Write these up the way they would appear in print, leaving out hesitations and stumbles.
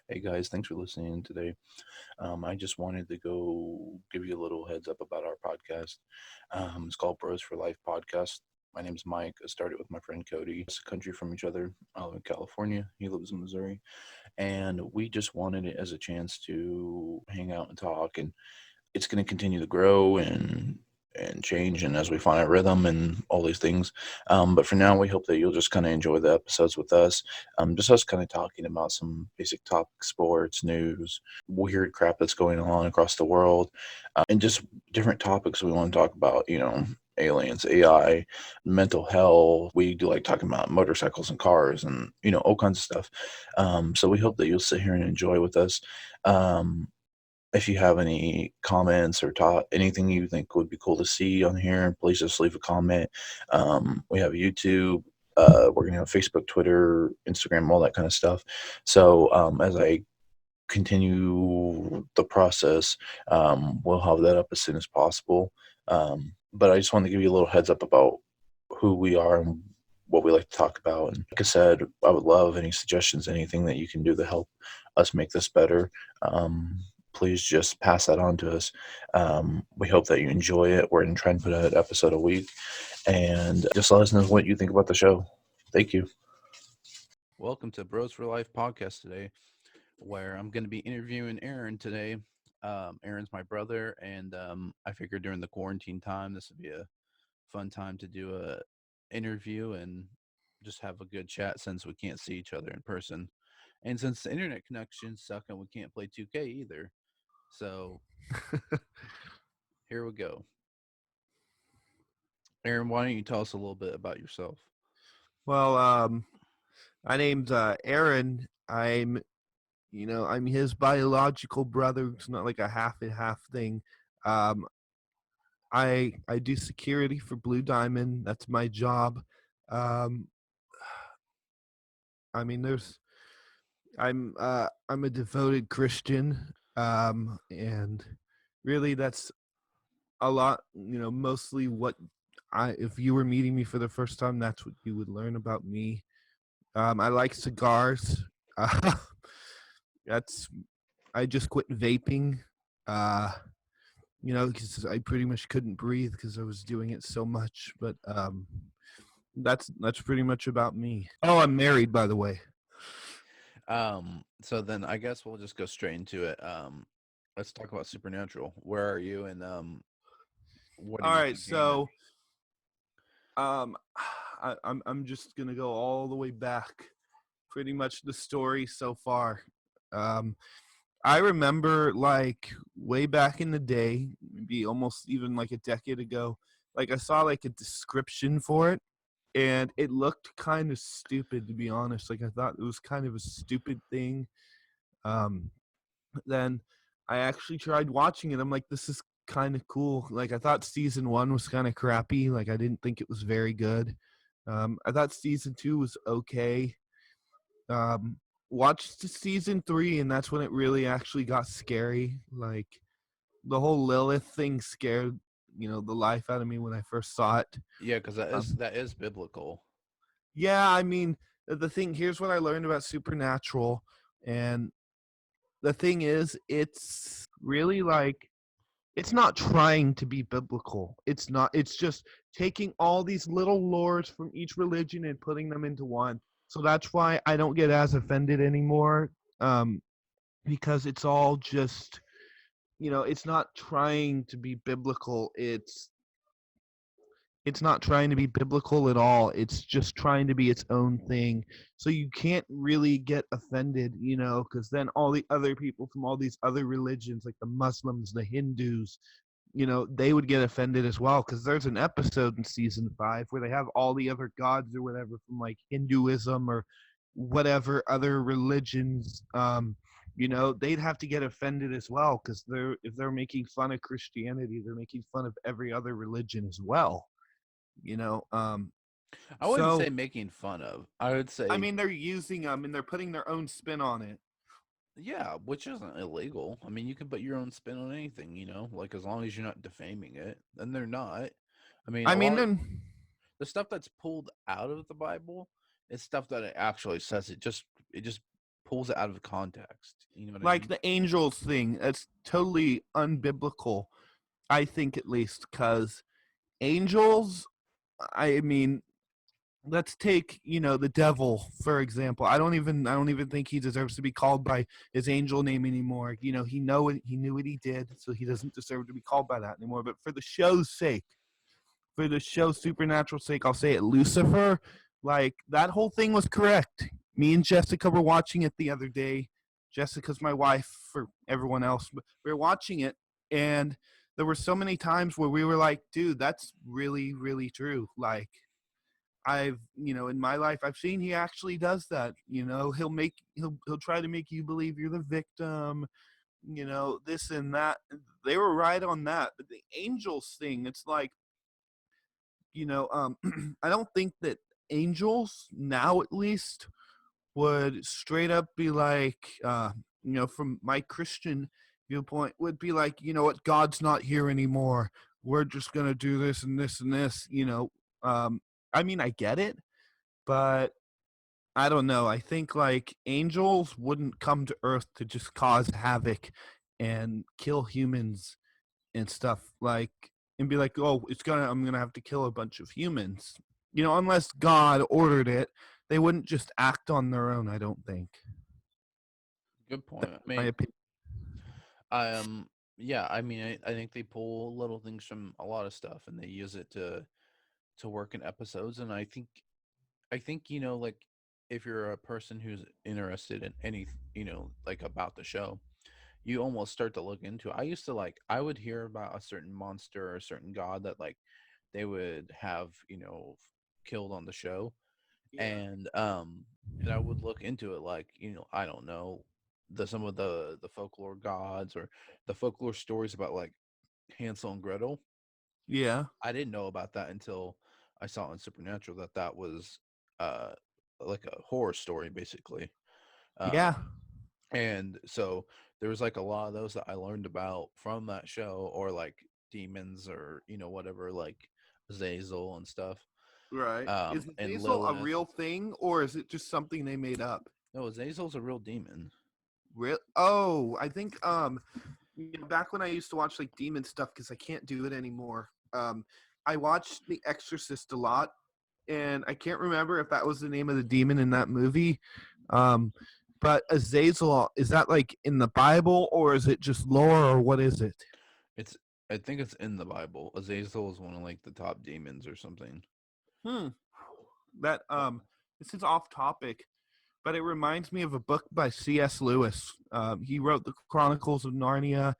Hey guys, thanks for listening today. I just wanted to go give you a little heads up about our podcast. It's called Bros for Life Podcast. My name is Mike. I started with my friend Cody. It's a country from each other. I live in California. He lives in Missouri. And we just wanted it as a chance to hang out and talk. And it's going to continue to grow and change, and as we find our rhythm and all these things. But for now, we hope that you'll just kind of enjoy the episodes with us. Just us kind of talking about some basic topics, sports, news, weird crap that's going on across the world, and just different topics we want to talk about. Aliens, AI, mental health. We do like talking about motorcycles and cars and, all kinds of stuff. So we hope that you'll sit here and enjoy with us. If you have any comments or anything you think would be cool to see on here, please just leave a comment. We have YouTube. We're going to have Facebook, Twitter, Instagram, all that kind of stuff. So as I continue the process, we'll have that up as soon as possible. But I just wanted to give you a little heads up about who we are and what we like to talk about. And like I said, I would love any suggestions, anything that you can do to help us make this better. Please just pass that on to us. We hope that you enjoy it. We're going to try and put out an episode a week. And just let us know what you think about the show. Thank you. Welcome to Bros for Life podcast today, where I'm going to be interviewing Aaron today. Aaron's my brother, and I figured during the quarantine time, this would be a fun time to do a interview and just have a good chat since we can't see each other in person. And since the internet connections suck and we can't play 2K either. So here we go. Aaron, why don't you tell us a little bit about yourself? Well, my name's Aaron. I'm his biological brother. It's not like a half and half thing. Um, I do security for Blue Diamond. That's my job. Um, I mean, I'm a devoted Christian. And really, that's a lot. Mostly what if you were meeting me for the first time, that's what you would learn about me. I like cigars. Uh, that's I just quit vaping. Uh, because I pretty much couldn't breathe because I was doing it so much. But that's pretty much about me. Oh, I'm married, by the way. So then I guess we'll just go straight into it. Let's talk about Supernatural. Where are you, and what are All you right, thinking? so um, I'm just gonna go all the way back. Pretty much the story so far. Um, I remember like way back in the day, maybe almost even like a decade ago, like I saw like a description for it and it looked kind of stupid to be honest. Like I thought it was kind of a stupid thing. Um then I actually tried watching it. I'm like, this is kind of cool. Like I thought season 1 was kind of crappy. Like I didn't think it was very good. I thought season 2 was okay. Um, Watched season 3, and that's when it really actually got scary. Like the whole Lilith thing scared the life out of me when I first saw it. Yeah, because that is Um, that is biblical. yeah, I mean the thing. Here's what I learned about Supernatural, and the thing is, it's really like it's not trying to be biblical. It's not. It's just taking all these little lores from each religion and putting them into one. So that's why I don't get as offended anymore. Um, because it's all just it's not trying to be biblical. It's not trying to be biblical at all. It's just trying to be its own thing. So you can't really get offended, because then all the other people from all these other religions, like the Muslims, the Hindus, they would get offended as well. Because there's an episode in season 5 where they have all the other gods or whatever from like Hinduism or whatever other religions. They'd have to get offended as well because if they're making fun of Christianity, they're making fun of every other religion as well you know um I wouldn't say so making fun of. I would I say, mean they're using them and they're putting their own spin on it. yeah, which isn't illegal. I mean, you can put your own spin on anything, like as long as you're not defaming it. And they're not. I mean, I a mean lot of then the stuff that's pulled out of the Bible it's stuff that it actually says. It just pulls it out of context. You know what I Like mean? the angels thing, that's totally unbiblical, I think, at least, because angels, I mean, let's take, the devil for example. I don't even think he deserves to be called by his angel name anymore. He knew what he did, so he doesn't deserve to be called by that anymore. But for the show's supernatural sake, I'll say it. Lucifer, like that whole thing was correct. Me and Jessica were watching it the other day. Jessica's my wife for everyone else, but we were watching it, and there were so many times where we were like, dude, that's really, really true. Like, in my life, I've seen he actually does that. He'll try to make you believe you're the victim, this and that. They were right on that. But the angels thing, it's like, I don't think that angels now, at least, would straight up be like, from my Christian viewpoint, would be like, you know what, God's not here anymore. We're just gonna do this and this and this. I mean, I get it, but I don't know. I think like angels wouldn't come to Earth to just cause havoc and kill humans and stuff, like, and be like, oh, I'm gonna have to kill a bunch of humans. Unless God ordered it, they wouldn't just act on their own. I don't think. Good point. That's I my mean, opinion. yeah. I mean, I think they pull little things from a lot of stuff and they use it to work in episodes. And I think like if you're a person who's interested in any like about the show, you almost start to look into it. I used to like I would hear about a certain monster or a certain god that like they would have killed on the show, Yeah. and I would look into it like I don't know some of the folklore gods or the folklore stories about like Hansel and Gretel. Yeah. I didn't know about that until I saw in Supernatural that that was uh like a horror story basically. Yeah. Um and so there was like a lot of those that I learned about from that show, or like demons or whatever, like Azazel and stuff. Right. Is And Azazel a Lilith. real thing, or is it just something they made up? No, Azazel's a real demon. Real? Oh, I think back when I used to watch like demon stuff, because I can't do it anymore. I watched The Exorcist a lot, and I can't remember if that was the name of the demon in that movie. Um, but Azazel, is that like in the Bible, or is it just lore, or what is it? It's I think it's in the Bible. Azazel is one of like the top demons or something. Hmm. That this is off topic, but it reminds me of a book by C.S. Lewis. He wrote the Chronicles of Narnia.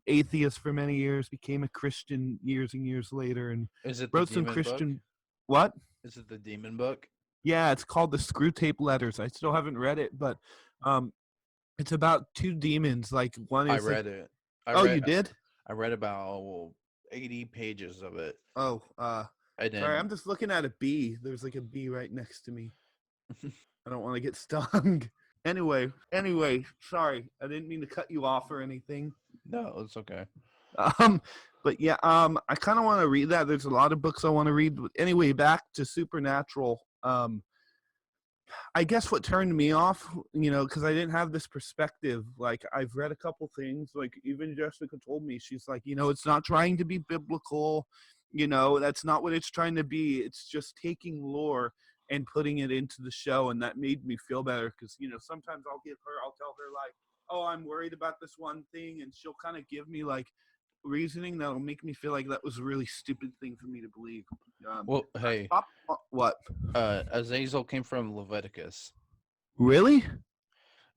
Atheist for many years, became a Christian years and years later, and Is it the wrote some demon book? Christian. What? Is it the demon book? Yeah, it's called the Screw Tape Letters. I still haven't read it, but um, it's about two demons. Like one I is like, read it. I oh, read you did? I read about 80 pages of it. Oh, And sorry, then I'm just looking at a bee. There's like a bee right next to me. I don't want to get stung. Anyway, sorry, I didn't mean to cut you off or anything. no, it's okay. Um, but yeah, I kind of want to read that. There's a lot of books I want to read. But anyway, back to Supernatural. I guess what turned me off, because I didn't have this perspective. Like, I've read a couple things. Like, even Jessica told me, she's like, it's not trying to be biblical. That's not what it's trying to be. It's just taking lore and putting it into the show, and that made me feel better, because sometimes I'll tell her like, oh, I'm worried about this one thing, and she'll kind of give me like reasoning that'll make me feel like that was a really stupid thing for me to believe. Well, I hey, stopped. What? Azazel came from Leviticus. Really?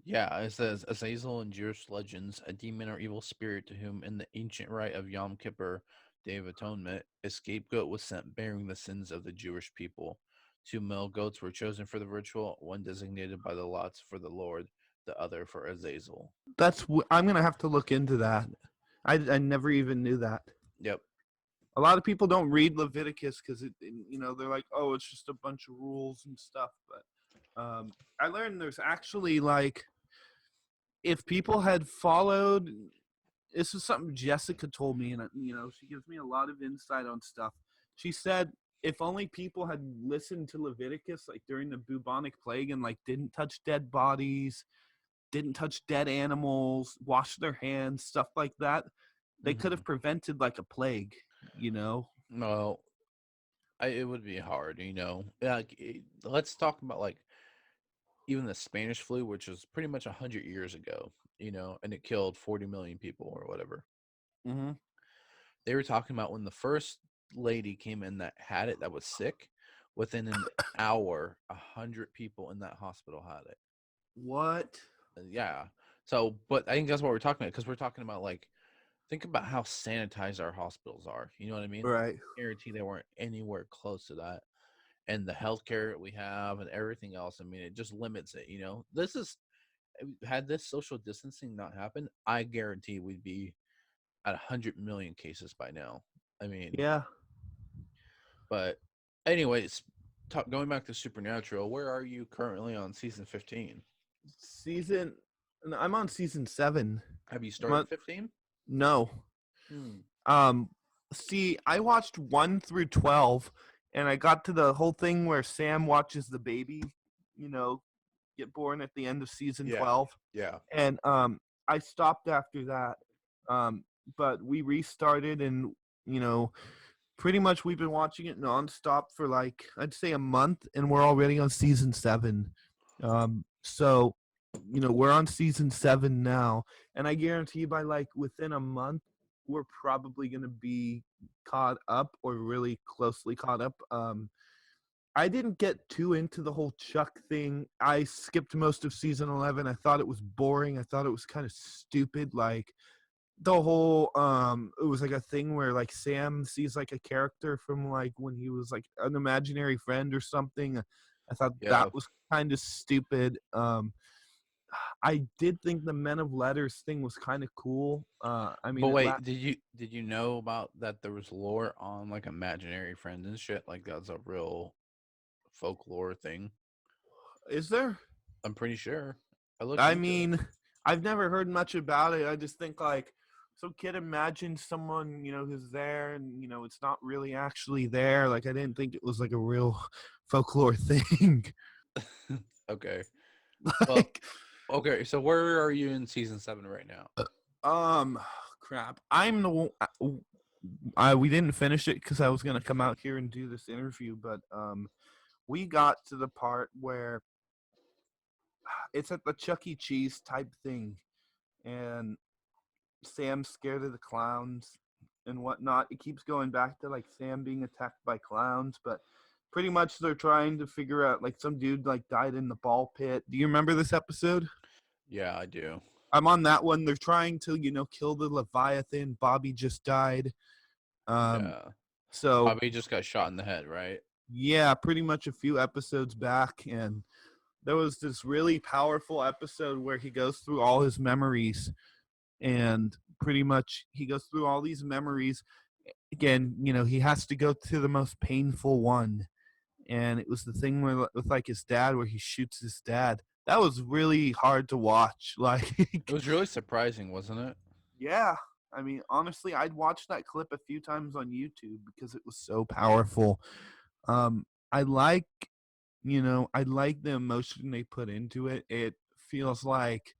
Yeah, it says Azazel in Jewish legends, a demon or evil spirit to whom, in the ancient rite of Yom Kippur, Day of Atonement, a scapegoat was sent bearing the sins of the Jewish people. Two male goats were chosen for the ritual, one designated by the lots for the Lord, the other for Azazel. I'm gonna have to look into that. I never even knew that. Yep. A lot of people don't read Leviticus because they're like, oh, it's just a bunch of rules and stuff. But I learned there's actually like, if people had followed, this is something Jessica told me, and she gives me a lot of insight on stuff. She said if only people had listened to Leviticus like during the bubonic plague and like didn't touch dead bodies, didn't touch dead animals, wash their hands, stuff like that, they could Hmm. have prevented like a plague, you know? Well, it would be hard, you know. Like, let's talk about like even the Spanish flu, which was pretty much 100 years ago, you know, and it killed 40 million people or whatever. Mm-hmm. They were talking about when the first lady came in that had it, that was sick. Within an hour, 100 people in that hospital had it. What? Yeah. So, but I think that's what we're talking about because we're talking about like, think about how sanitized our hospitals are. You know what I mean? Right. Guarantee they weren't anywhere close to that. And the healthcare we have and everything else. I mean, it just limits it. You know, this is had this social distancing not happened, I guarantee we'd be at 100 million cases by now. I mean, Yeah. but anyways, going back to Supernatural, where are you currently on season 15? Season I'm on season 7. Have you I'm started on, 15? no. Hmm. Um see, I watched 1 through 12 and I got to the whole thing where Sam watches the baby, you know, get born at the end of season Yeah. 12. Yeah. And I stopped after that. Um but we restarted and you know, pretty much we've been watching it nonstop for like I'd say a month, and we're already on season 7. So you know we're on season 7 now, and I guarantee by like within a month we're probably gonna be caught up or really closely caught up. I didn't get too into the whole Chuck thing. I skipped most of season 11. I thought it was boring. I thought it was kind of stupid. Like the whole it was like a thing where like Sam sees like a character from like when he was like an imaginary friend or something. I thought that Yeah. was kind of stupid. I did think the Men of Letters thing was kind of cool. I But mean wait, did you know about that there was lore on like imaginary friends and shit? Like that's a real folklore thing. is there? I'm pretty sure. I looked I into it. mean, I've never heard much about it. I just think like some kid imagines someone, you know, who's there and you know, it's not really actually there. Like I didn't think it was like a real folklore thing. Okay. Well, like okay. So where are you in season 7 right now? um crap. I'm the one we didn't finish it cuz I was going to come out here and do this interview, but we got to the part where it's at the Chuck E. Cheese type thing and Sam's scared of the clowns and whatnot. It keeps going back to like Sam being attacked by clowns, but pretty much they're trying to figure out like some dude like died in the ball pit. Do you remember this episode? Yeah, I do. I'm on that one. They're trying to, you know, kill the Leviathan. Bobby just died. Um, Yeah. so Bobby just got shot in the head, right? yeah, pretty much a few episodes back, and there was this really powerful episode where he goes through all his memories, and pretty much he goes through all these memories. Again, you know, he has to go to the most painful one, and it was the thing where with like his dad, where he shoots his dad. That was really hard to watch. It Like, was really surprising, wasn't it? yeah, I mean, honestly, I'd watched that clip a few times on YouTube because it was so powerful. I like, you know, I like the emotion they put into it. It feels like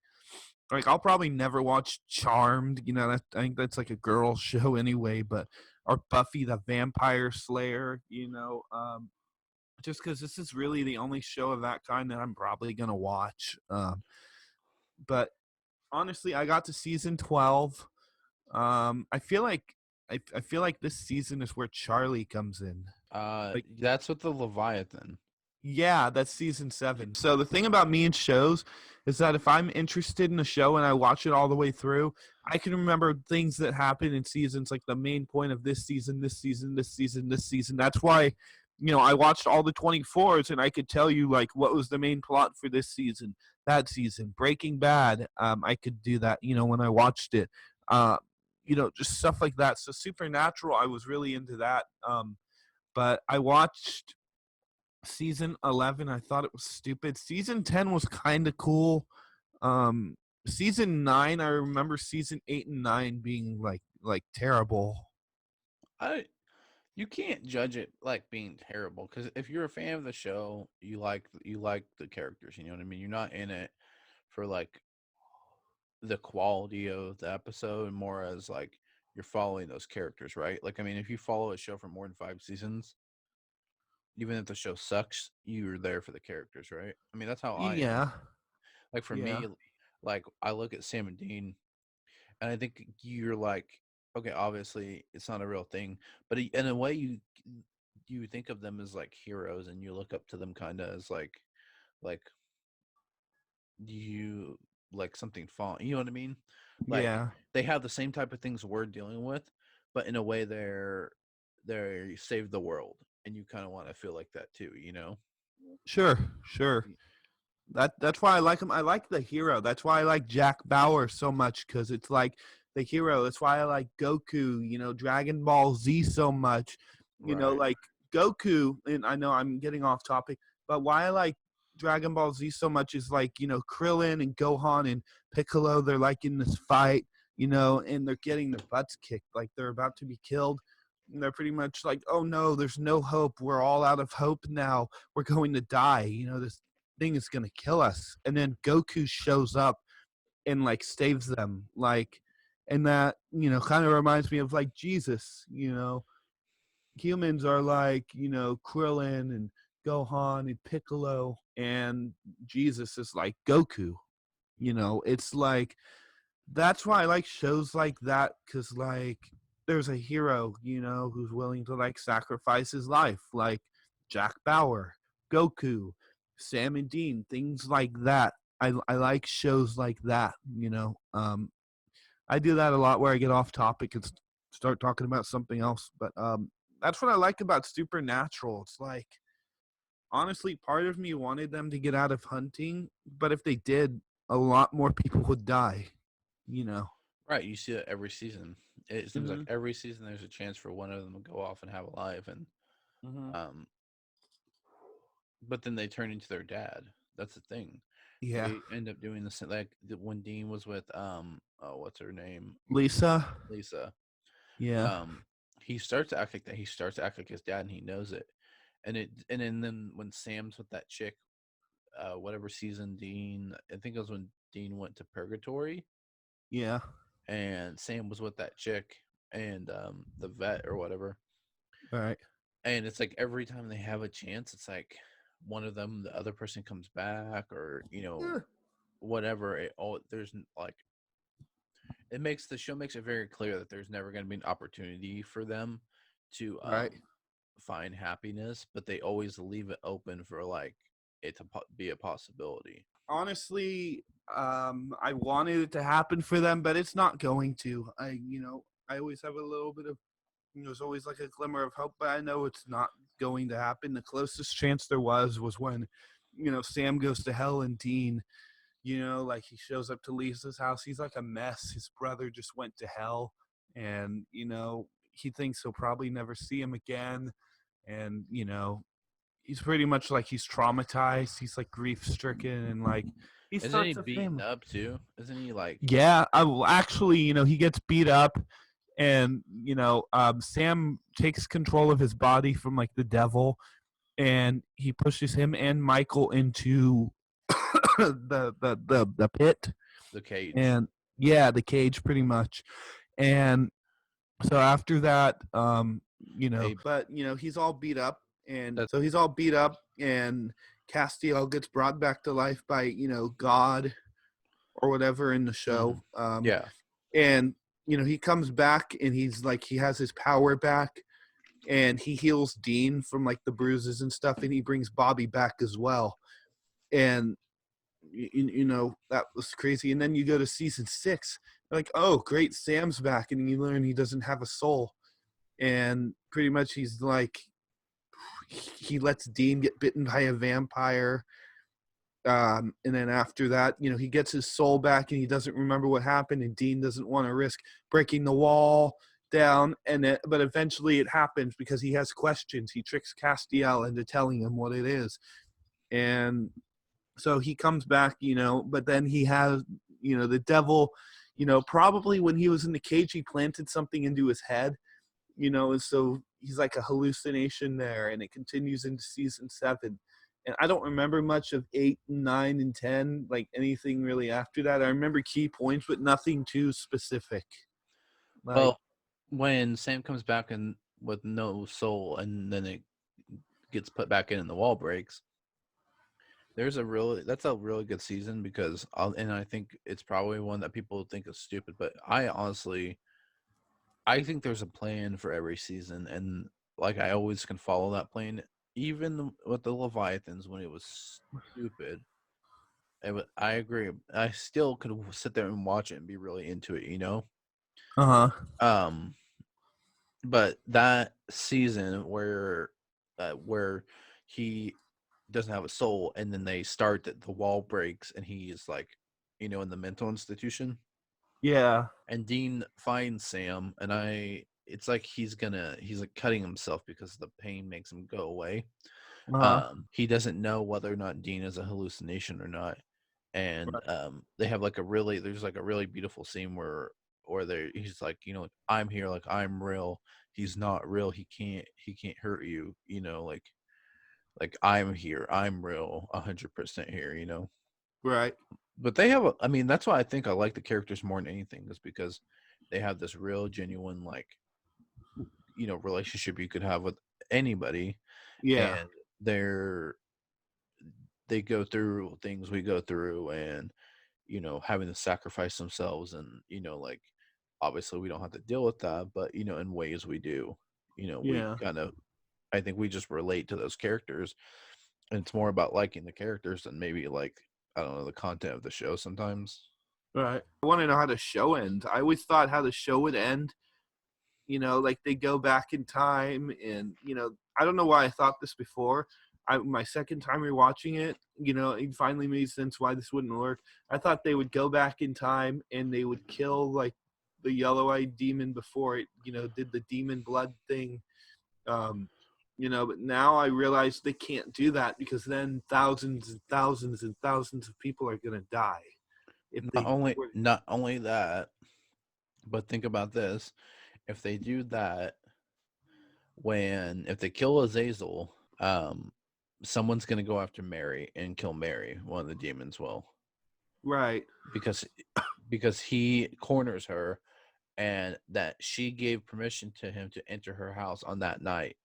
I'll probably never watch Charmed. You know, I think that's like a girl show anyway. But or Buffy the Vampire Slayer. You know, just because this is really the only show of that kind that I'm probably gonna watch. But honestly, I got to season 12. I feel like I feel like this season is where Charlie comes in. Like That's with the Leviathan. yeah, that's season 7. So the thing about me and shows is that if I'm interested in a show and I watch it all the way through, I can remember things that happen in seasons, like the main point of this season, this season, this season, this season. That's why, you know, I watched all the 24s and I could tell you like what was the main plot for this season, that season. Breaking Bad, I could do that, you know, when I watched it. Uh, you know, just stuff like that. So Supernatural, I was really into that. But I watched season 11. I thought it was stupid. Season 10 was kind of cool. Season 9, I remember season 8 and 9 being like terrible. I You can't judge it like being terrible because if you're a fan of the show, you like the characters. You know what I mean. You're not in it for like the quality of the episode, more as like you're following those characters, right? Like, I mean, if you follow a show for more than 5 seasons, even if the show sucks, you're there for the characters, right? I mean, that's how I am. Yeah, Like for yeah, me, like I look at Sam and Dean, and I think you're like, okay, obviously it's not a real thing, but in a way, you think of them as like heroes, and you look up to them kind of as like you like something fall. You know what I mean? Like yeah. they have the same type of things we're dealing with, but in a way they save the world, and you kind of want to feel like that too. You know? Sure, sure. That's why I like him. I like the hero. That's why I like Jack Bauer so much because it's like the hero. That's why I like Goku. Dragon Ball Z so much. Right. Like Goku. And I know I'm getting off topic, but why I like Dragon Ball Z so much is like Krillin and Gohan and Piccolo. They're like in this fight. And they're getting their butts kicked. Like they're about to be killed. And they're pretty much like, oh no, there's no hope. We're all out of hope now. We're going to die. This thing is gonna kill us. And then Goku shows up and like saves them. And that kind of reminds me of like Jesus. Humans are like Krillin and Gohan and Piccolo, and Jesus is like Goku. It's like that's why I like shows like that because like there's a hero who's willing to like sacrifice his life, like Jack Bauer, Goku, Sam and Dean, things like that. I like shows like that. I do that a lot where I get off topic and start talking about something else, but that's what I like about Supernatural. It's like honestly, part of me wanted them to get out of hunting, but if they did, a lot more people would die. you know. Right. You see it every season. It seems like Mm-hmm. every season there's a chance for one of them to go off and have a life, and Mm-hmm. um, but then they turn into their dad. That's the thing. Yeah. They end up doing this like when Dean was with oh, what's her name, Lisa. Lisa. Yeah. Um, he starts to act like that. He starts to act like his dad, and he knows it. And then when Sam's with that chick, whatever season Dean, I think it was when Dean went to purgatory, Yeah. and Sam was with that chick and the vet or whatever. All right. And it's like every time they have a chance, it's like one of them, the other person comes back, or Yeah. whatever. There's like the show makes it very clear that there's never going to be an opportunity for them to Right. find happiness, but they always leave it open for like it to be a possibility. Honestly, I wanted it to happen for them, but it's not going to. I always have a little bit of, there's always like a glimmer of hope, but I know it's not going to happen. The closest chance there was when, Sam goes to hell and Dean, like he shows up to Lisa's house. He's like a mess. His brother just went to hell, and he thinks he'll probably never see him again, and he's pretty much like he's traumatized. He's like grief stricken, and like he Isn't he starts a beaten family. up too? Isn't he like Yeah, I will actually, he gets beat up, and Sam takes control of his body from like the devil, and he pushes him and Michael into the pit, the cage? and yeah, the cage pretty much. And so after that, Hey, but he's all beat up, and that so he's all beat up, and Castiel gets brought back to life by God or whatever in the hmm show. yeah. And he comes back, and he's like he has his power back, and he heals Dean from like the bruises and stuff, and he brings Bobby back as well. And that was crazy. And then you go to season 6, like, oh great, Sam's back, and you learn he doesn't have a soul, and pretty much he's like he lets Dean get bitten by a vampire. And then after that, he gets his soul back, and he doesn't remember what happened, and Dean doesn't want to risk breaking the wall down, but eventually it happens because he has questions. He tricks Castiel into telling him what it is, and so he comes back, but then he has, the devil, probably when he was in the cage, he planted something into his head, and so he's like a hallucination there, and it continues into season 7. And I don't remember much of 8, 9, and 10, like anything really after that. I remember key points, but nothing too specific. Like, Well, when Sam comes back and with no soul, and then it gets put back in and the wall breaks, that's a really good season because and I think it's probably one that people think is stupid, but I think there's a plan for every season, and like I always can follow that plan, even with the Leviathans when it was stupid. I agree. I still could sit there and watch it and be really into it, you know. uh-huh. Um, but that season where he doesn't have a soul, and then they start that the wall breaks, and he is like, in the mental institution, Yeah. and Dean finds Sam, and it's like he's like cutting himself because the pain makes him go away. Uh-huh. He doesn't know whether or not Dean is a hallucination or not, and they have like there's like a really beautiful scene where he's like, I'm here, like I'm real. He's not real. He can't hurt you. Like I'm here. I'm real. 100% here. Right. But I mean, that's why I think I like the characters more than anything, is because they have this real genuine, like, relationship you could have with anybody, Yeah. and they're they go through things we go through, and having to sacrifice themselves, and like, obviously we don't have to deal with that, but in ways we do. We Yeah. kind of, I think we just relate to those characters, and it's more about liking the characters than maybe, like, I don't know, the content of the show sometimes. Right. I want to know how the show ends. I always thought how the show would end, like they go back in time, and I don't know why I thought this before. My second time rewatching it, it finally made sense why this wouldn't work. I thought they would go back in time and they would kill like the yellow-eyed demon before it, did the demon blood thing. Um, but now I realize they can't do that, because then thousands and thousands and thousands of people are gonna die if Not they only not only that, but think about this: if they do that, if they kill Azazel, someone's gonna go after Mary and kill Mary. One of the demons will, right, because he corners her, and that she gave permission to him to enter her house on that night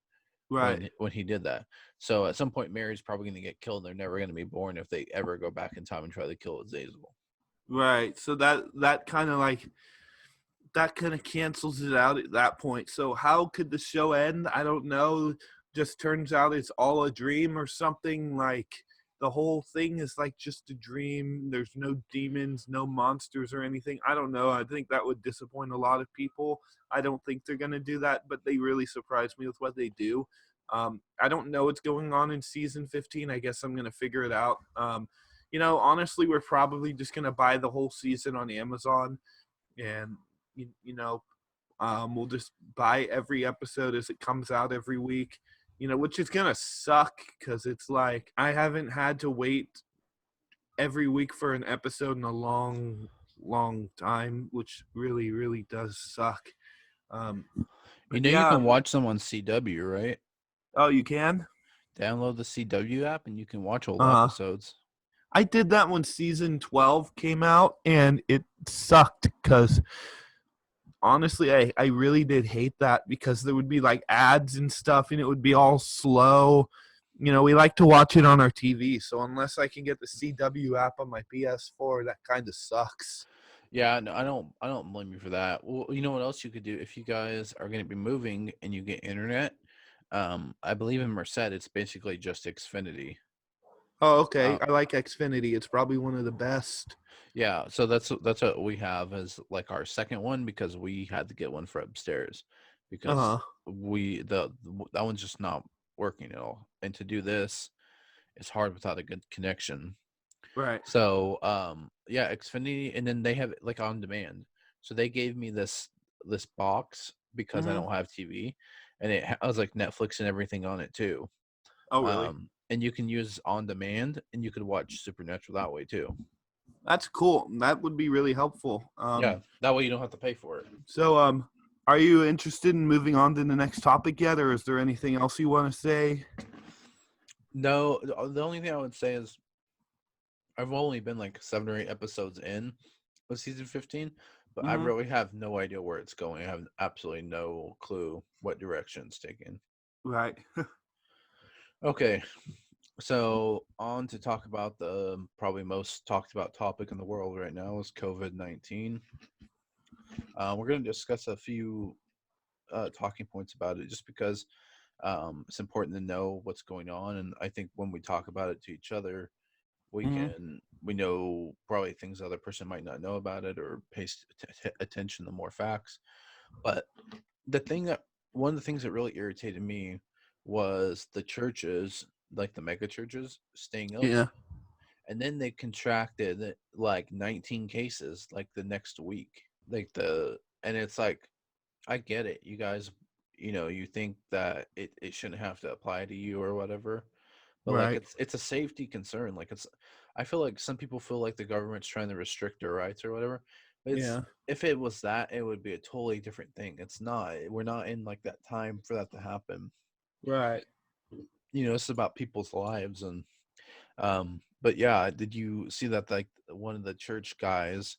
right. when he did that. So at some point, Mary's probably going to get killed. They're never going to be born if they ever go back in time and try to kill Azazel. Right. So that kind of cancels it out at that point. So how could the show end? I don't know. Just turns out it's all a dream or something. Like the whole thing is like just a dream. There's no demons, no monsters or anything. I don't know. I think that would disappoint a lot of people. I don't think they're going to do that, but they really surprised me with what they do. I don't know what's going on in season 15. I guess I'm going to figure it out. Honestly, we're probably just going to buy the whole season on Amazon, and we'll just buy every episode as it comes out every week, which is gonna suck because it's like I haven't had to wait every week for an episode in a long time, which really really does suck. um but You yeah. can watch them on CW, right? Oh, you can. Download the CW app and you can watch old uh episodes. I did that when season 12 came out, and it sucked because honestly, I really did hate that, because there would be like ads and stuff, and it would be all slow. We like to watch it on our TV, so unless I can get the CW app on my PS4, that kind of sucks. Yeah, no, I don't blame you for that. Well, you know what else you could do if you guys are going to be moving and you get internet? I believe in Merced, it's basically just Xfinity. Oh, okay. Uh, I like Xfinity. It's probably one of the best. yeah, so that's what we have as like our second one, because we had to get one for upstairs because Uh-huh. that one's just not working at all. And to do this, it's hard without a good connection. Right. So yeah, Xfinity, and then they have it like on demand. So they gave me this box because I Mm-hmm. don't have TV, and it has like Netflix and everything on it too. Oh, really? And you can use on demand, and you could watch Supernatural that way too. That's cool. That would be really helpful. Yeah, that way you don't have to pay for it. So Are you interested in moving on to the next topic yet, or is there anything else you want to say? No, the only thing I would say is I've only been like 7 or 8 episodes in with season 15, but I Mm-hmm. really have no idea where it's going. I have absolutely no clue what direction it's taking. Right. Okay, so on to talk about the probably most talked about topic in the world right now is COVID-19. We're going to discuss a few talking points about it just because it's important to know what's going on. And I think when we talk about it to each other, Mm-hmm. we know probably things the other person might not know about it or pay attention to more facts. But the thing that one of the things that really irritated me was the churches, like the mega churches, staying open. Yeah. And then they contracted like 19 cases like the next week. And it's like, I get it. You guys, you think that it shouldn't have to apply to you or whatever. But like Right. it's a safety concern. Like I feel like some people feel like the government's trying to restrict their rights or whatever. But it's Yeah. if it was that, it would be a totally different thing. It's not. We're not in like that time for that to happen. Right. It's about people's lives and but yeah, did you see that like one of the church guys,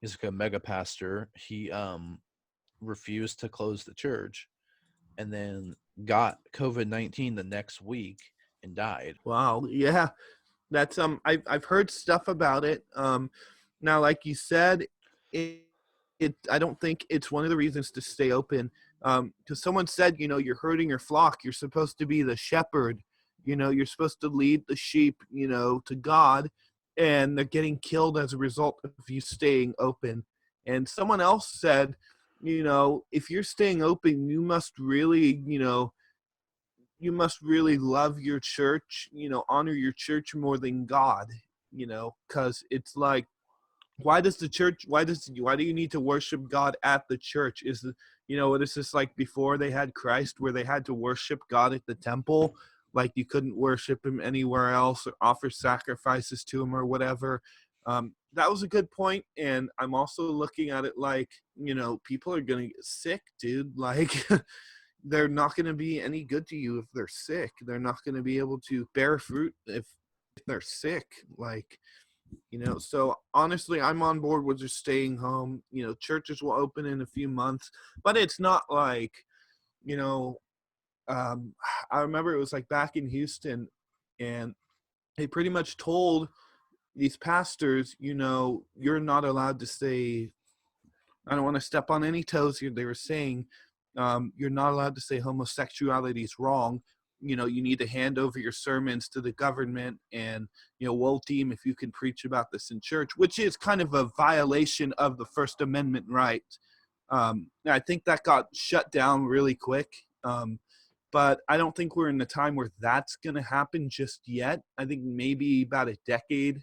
he's like a mega pastor, he refused to close the church and then got COVID-19 the next week and died. Wow. Yeah. That's I've heard stuff about it. Now, like you said, it I don't think it's one of the reasons to stay open. Because someone said, you're hurting your flock. You're supposed to be the shepherd. You're supposed to lead the sheep, to God, and they're getting killed as a result of you staying open. And someone else said, if you're staying open, you must really love your church, honor your church more than God, because it's like, why do you need to worship God at the church? What is this like before they had Christ, where they had to worship God at the temple? Like you couldn't worship him anywhere else or offer sacrifices to him or whatever. That was a good point, and I'm also looking at it like, people are gonna get sick, dude. Like, they're not going to be any good to you if they're sick. They're not going to be able to bear fruit if they're sick. Like, so honestly, I'm on board with just staying home. Churches will open in a few months, but it's not like, you know, um, I remember it was like back in Houston, and they pretty much told these pastors, you're not allowed to say, I don't want to step on any toes here. They were saying, you're not allowed to say homosexuality is wrong. You need to hand over your sermons to the government, and we'll deem if you can preach about this in church, which is kind of a violation of the First Amendment right. I think that got shut down really quick. But I don't think we're in the time where that's going to happen just yet. I think maybe about a decade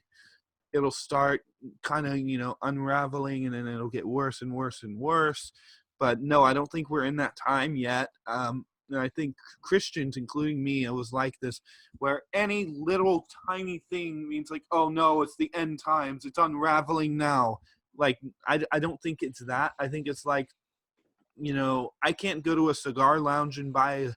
it'll start kind of unraveling, and then it'll get worse and worse and worse. But no, I don't think we're in that time yet. And I think Christians, including me, it was like this, where any little tiny thing means like, oh no, it's the end times, it's unraveling now. Like, I don't think it's that. I think it's like, I can't go to a cigar lounge and buy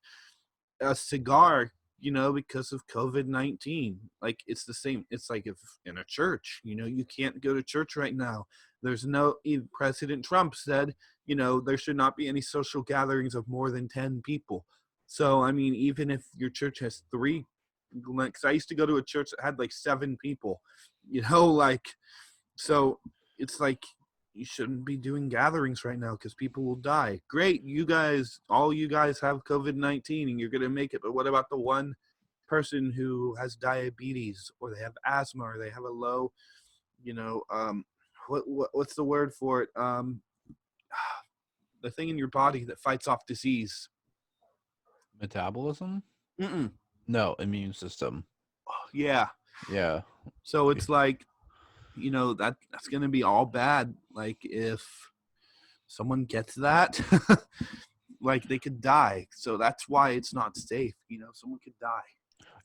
a cigar, because of COVID-19. Like, it's the same. It's like if in a church, you can't go to church right now. There's no, even President Trump said, there should not be any social gatherings of more than 10 people. So, I mean, even if your church has three, like, 'cause I used to go to a church that had like 7 people, like, so it's like, you shouldn't be doing gatherings right now because people will die. Great, all you guys have COVID-19 and you're gonna make it, but what about the one person who has diabetes, or they have asthma, or they have a low, you know, what's the word for it? The thing in your body that fights off disease. Metabolism? Mm-mm. No, immune system. Yeah. Yeah. So it's like, that's gonna be all bad. Like, if someone gets that, like, they could die. So that's why it's not safe. Someone could die.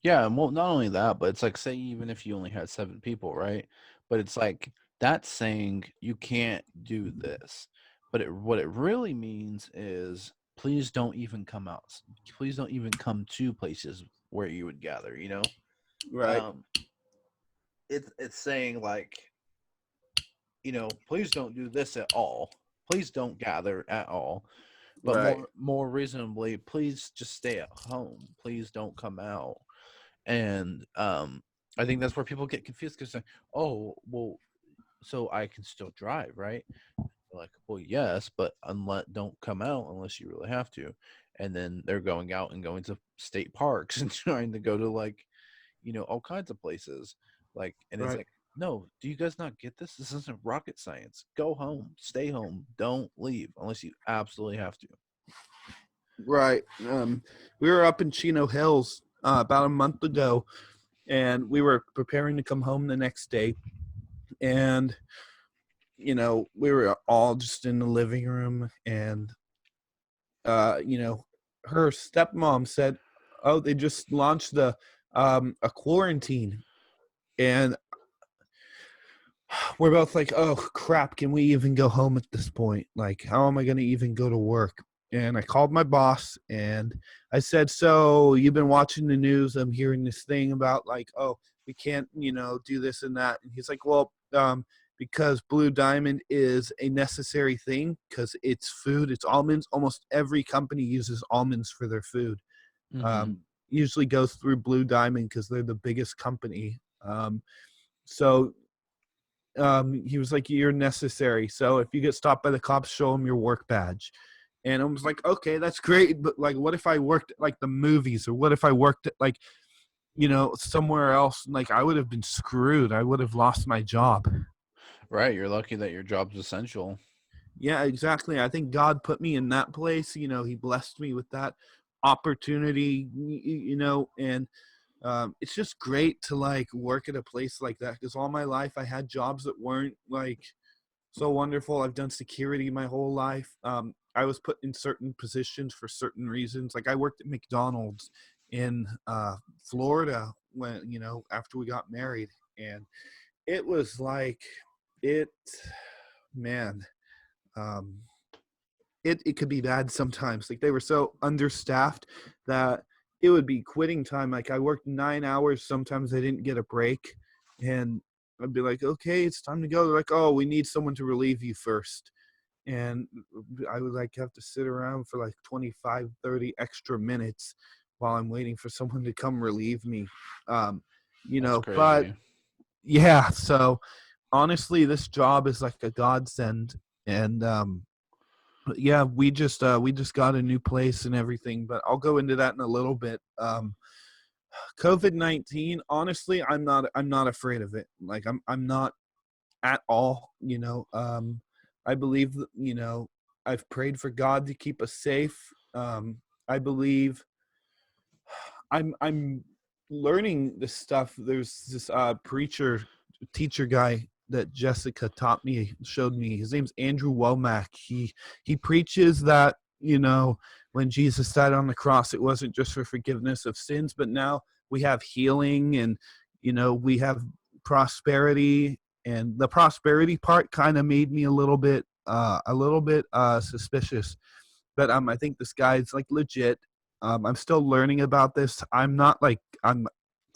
Yeah, well, not only that, but it's like say even if you only had 7 people, right? But it's like that's saying you can't do this. But what it really means is please don't even come out. Please don't even come to places where you would gather. Right. Um, it's saying like, please don't do this at all. Please don't gather at all. But Right. more reasonably, please just stay at home. Please don't come out. And I think that's where people get confused because, oh, well, so I can still drive, right? Like, well, yes, but unless don't come out unless you really have to. And then they're going out and going to state parks and trying to go to like, all kinds of places. Like, and it's Right. like, no, do you guys not get this? This isn't rocket science. Go home, stay home, don't leave unless you absolutely have to. Right. We were up in Chino Hills about a month ago, and we were preparing to come home the next day. And, we were all just in the living room, and, her stepmom said, oh, they just launched a quarantine. And we're both like, oh, crap, can we even go home at this point? Like, how am I going to even go to work? And I called my boss and I said, so you've been watching the news. I'm hearing this thing about like, oh, we can't, do this and that. And he's like, well, because Blue Diamond is a necessary thing because it's food, it's almonds. Almost every company uses almonds for their food. Mm-hmm. Usually goes through Blue Diamond because they're the biggest company. So he was like, you're necessary. So if you get stopped by the cops, show them your work badge. And I was like, okay, that's great. But like, what if I worked at like the movies, or what if I worked at like, somewhere else? Like I would have been screwed. I would have lost my job. Right. You're lucky that your job's essential. Yeah, exactly. I think God put me in that place. He blessed me with that opportunity, and it's just great to like work at a place like that because all my life I had jobs that weren't like so wonderful. I've done security my whole life. I was put in certain positions for certain reasons. Like I worked at McDonald's in Florida when, after we got married. And it was like, it, man, um, it could be bad sometimes. Like they were so understaffed that it would be quitting time. Like I worked 9 hours. Sometimes I didn't get a break. And I'd be like, okay, it's time to go. They're like, oh, we need someone to relieve you first. And I would like have to sit around for like 25, 30 extra minutes while I'm waiting for someone to come relieve me. Um, That's but crazy. yeah, so honestly, this job is like a godsend. And yeah, we just got a new place and everything, but I'll go into that in a little bit. COVID-19, honestly, I'm not afraid of it. Like I'm not at all. I believe that, I've prayed for God to keep us safe. I believe I'm learning this stuff. There's this preacher teacher guy that Jessica showed me. His name's Andrew Womack. He preaches that, when Jesus died on the cross, it wasn't just for forgiveness of sins, but now we have healing and we have prosperity. And the prosperity part kind of made me a little bit suspicious. But I think this guy's like legit. I'm still learning about this. I'm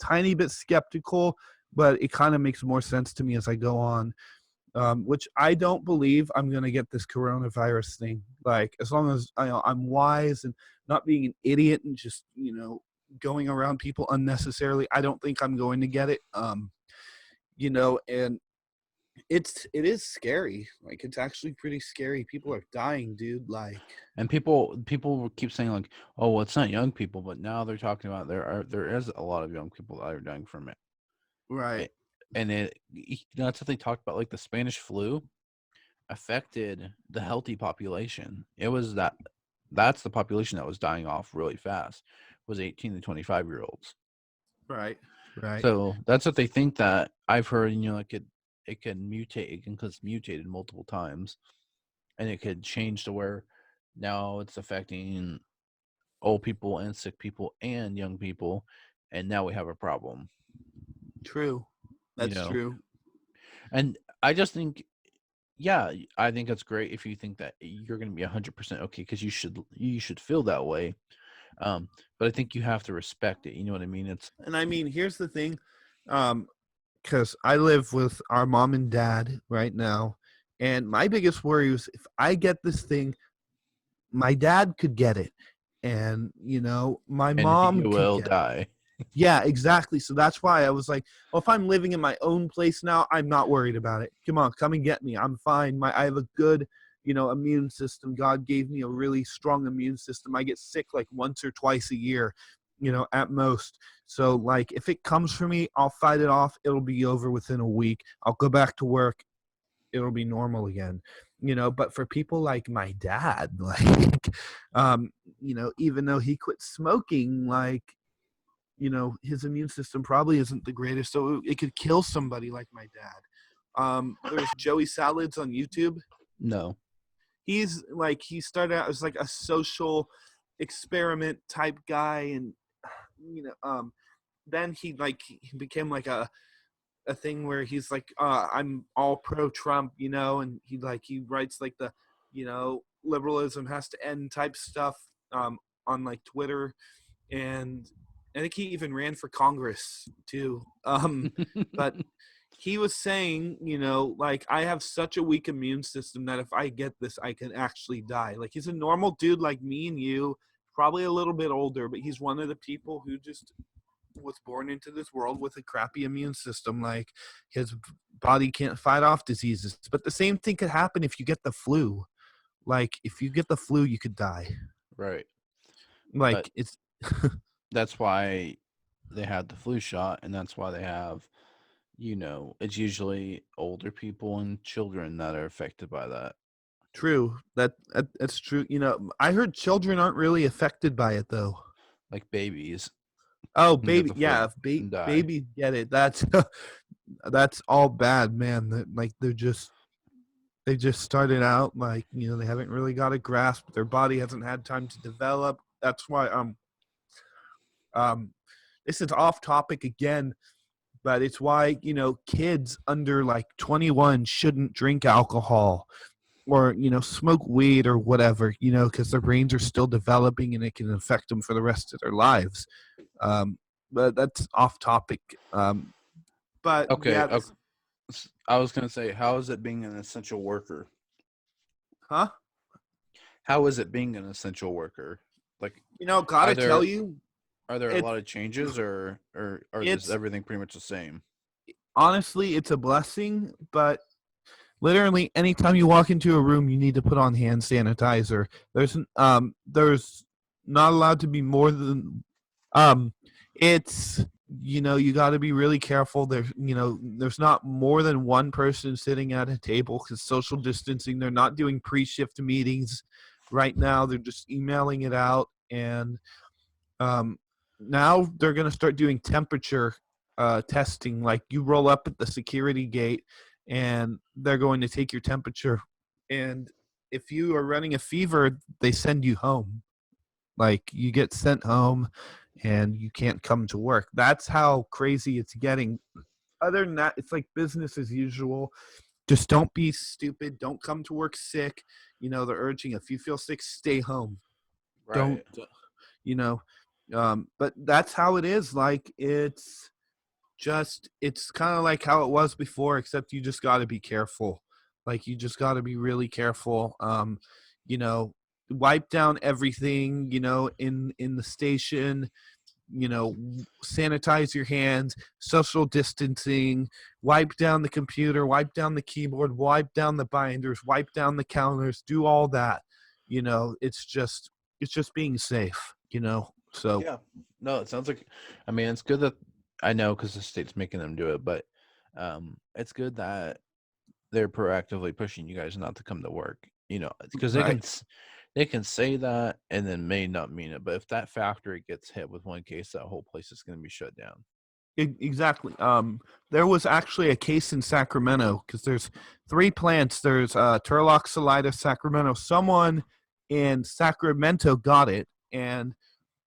tiny bit skeptical, but it kind of makes more sense to me as I go on. Which I don't believe I'm gonna get this coronavirus thing. Like as long as I'm wise and not being an idiot and just going around people unnecessarily, I don't think I'm going to get it. And it is scary. Like it's actually pretty scary. People are dying, dude. Like And people keep saying like, oh, well, it's not young people, but now they're talking about there is a lot of young people that are dying from it. right, It and that's what they talked about, like the Spanish flu affected the healthy population. That's the population that was dying off really fast, was 18 to 25-year-olds. right, right. So that's what they think, that I've heard, like it can mutate, because mutated multiple times, and it could change to where now it's affecting old people and sick people and young people, and now we have a problem, True. you That's know. true. And I just think, yeah, I think that's great if you think that you're going to be 100% okay, because you should feel that way. Um, but I think you have to respect it. You know what I mean? It's And I mean, here's the thing, because I live with our mom and dad right now, and my biggest worry is if I get this thing, my dad could get it, and my and mom you could will get it. die. Yeah, exactly. So that's why I was like, well, if I'm living in my own place now, I'm not worried about it. Come on, come and get me. I'm fine. I have a good, immune system. God gave me a really strong immune system. I get sick like once or twice a year, at most. So like if it comes for me, I'll fight it off. It'll be over within a week. I'll go back to work. It'll be normal again. But for people like my dad, like um, even though he quit smoking, like his immune system probably isn't the greatest, so it could kill somebody like my dad. There's Joey Salads on YouTube. No. He started out as like a social experiment type guy, and then he became like a thing where he's like, I'm all pro Trump, and he writes like the, liberalism has to end type stuff on like Twitter, and I think he even ran for Congress too. But he was saying, like I have such a weak immune system that if I get this, I can actually die. Like he's a normal dude like me and you, probably a little bit older, but he's one of the people who just was born into this world with a crappy immune system. Like his body can't fight off diseases. But the same thing could happen if you get the flu. Like if you get the flu, you could die. Right. But Like it's that's why they had the flu shot, and that's why they have, it's usually older people and children that are affected by that, true. That's true. I heard children aren't really affected by it though. like babies Oh, can get baby, the yeah, flu if and die. babies get it, that's that's all bad, man. Like they just started out like they haven't really got a grasp. Their body hasn't had time to develop. That's why um this is off topic again, but it's why kids under like 21 shouldn't drink alcohol or smoke weed or whatever, because their brains are still developing and it can affect them for the rest of their lives. um but that's off topic. But Okay, yeah, this I was gonna say, how is it being an essential worker? huh How is it being an essential worker? Like, are gotta tell there you, are there a it's lot of changes, or is it's everything pretty much the same? honestly it's a blessing, but literally anytime you walk into a room you need to put on hand sanitizer. There's not allowed to be more than um it's you got to be really careful. There's not more than one person sitting at a table because social distancing. They're not doing pre-shift meetings right now. They're just emailing it out, and um now they're going to start doing temperature testing. Like you roll up at the security gate and they're going to take your temperature, and if you are running a fever they send you home. Like you get sent home and you can't come to work. That's how crazy it's getting. Other than that, it's like business as usual. Just don't be stupid. Don't come to work sick. They're urging if you feel sick, stay home. Don't, Right. you know, but that's how it is. Like it's kind of like how it was before, except you just got to be careful. Like you just got to be really careful. You know, wipe down everything, in the station, sanitize your hands, social distancing, wipe down the computer, wipe down the keyboard, wipe down the binders, wipe down the counters, do all that. It's just being safe. So Yeah. No, it sounds like. I mean, it's good that I know because the state's making them do it, but it's good that they're proactively pushing you guys not to come to work. Because they can right. they can say that and then may not mean it. But if that factory gets hit with one case, that whole place is going to be shut down. Exactly. There was actually a case in Sacramento because there's three plants. There's Turlock, Salida, Sacramento. Someone in Sacramento got it, and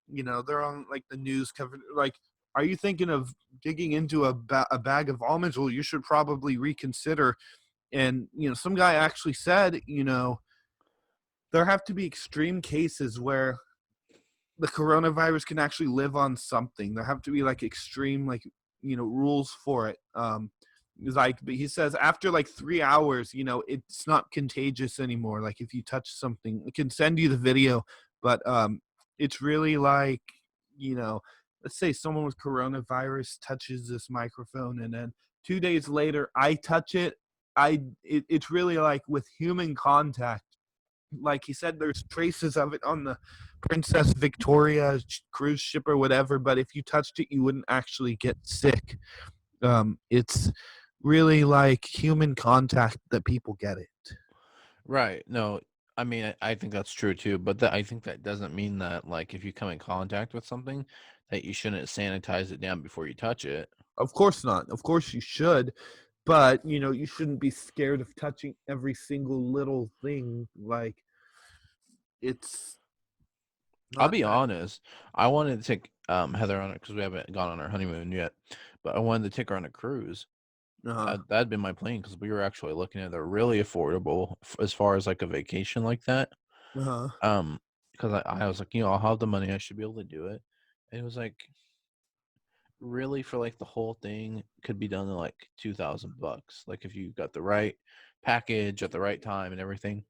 they're on like the news cover. Like, are you thinking of digging into a bag of almonds? Well, you should probably reconsider. And some guy actually said, there have to be extreme cases where the coronavirus can actually live on something. There have to be like extreme, like, rules for it. But he says after like 3 hours, it's not contagious anymore. Like if you touch something, it can send you the video, but it's really like, you know, let's say someone with coronavirus touches this microphone, and then 2 days later I touch it. It's really like with human contact. Like he said, there's traces of it on the Princess Victoria cruise ship or whatever, but if you touched it, you wouldn't actually get sick. It's really like human contact that people get it. Right. No, I mean, I think that's true too, but I think that doesn't mean that, like, if you come in contact with something, that you shouldn't sanitize it down before you touch it. Of course not. Of course you should, but you shouldn't be scared of touching every single little thing. Like it's I'll not be that. honest. I wanted to take Heather on it because we haven't gone on our honeymoon yet, but I wanted to take her on a cruise. Uh That'd been my plan because we were actually looking at they're really affordable as far as like a vacation like that. huh. Um, because I was like, I'll have the money, I should be able to do it. And it was like really for like the whole thing could be done in like $2,000, like if you got the right package at the right time and everything.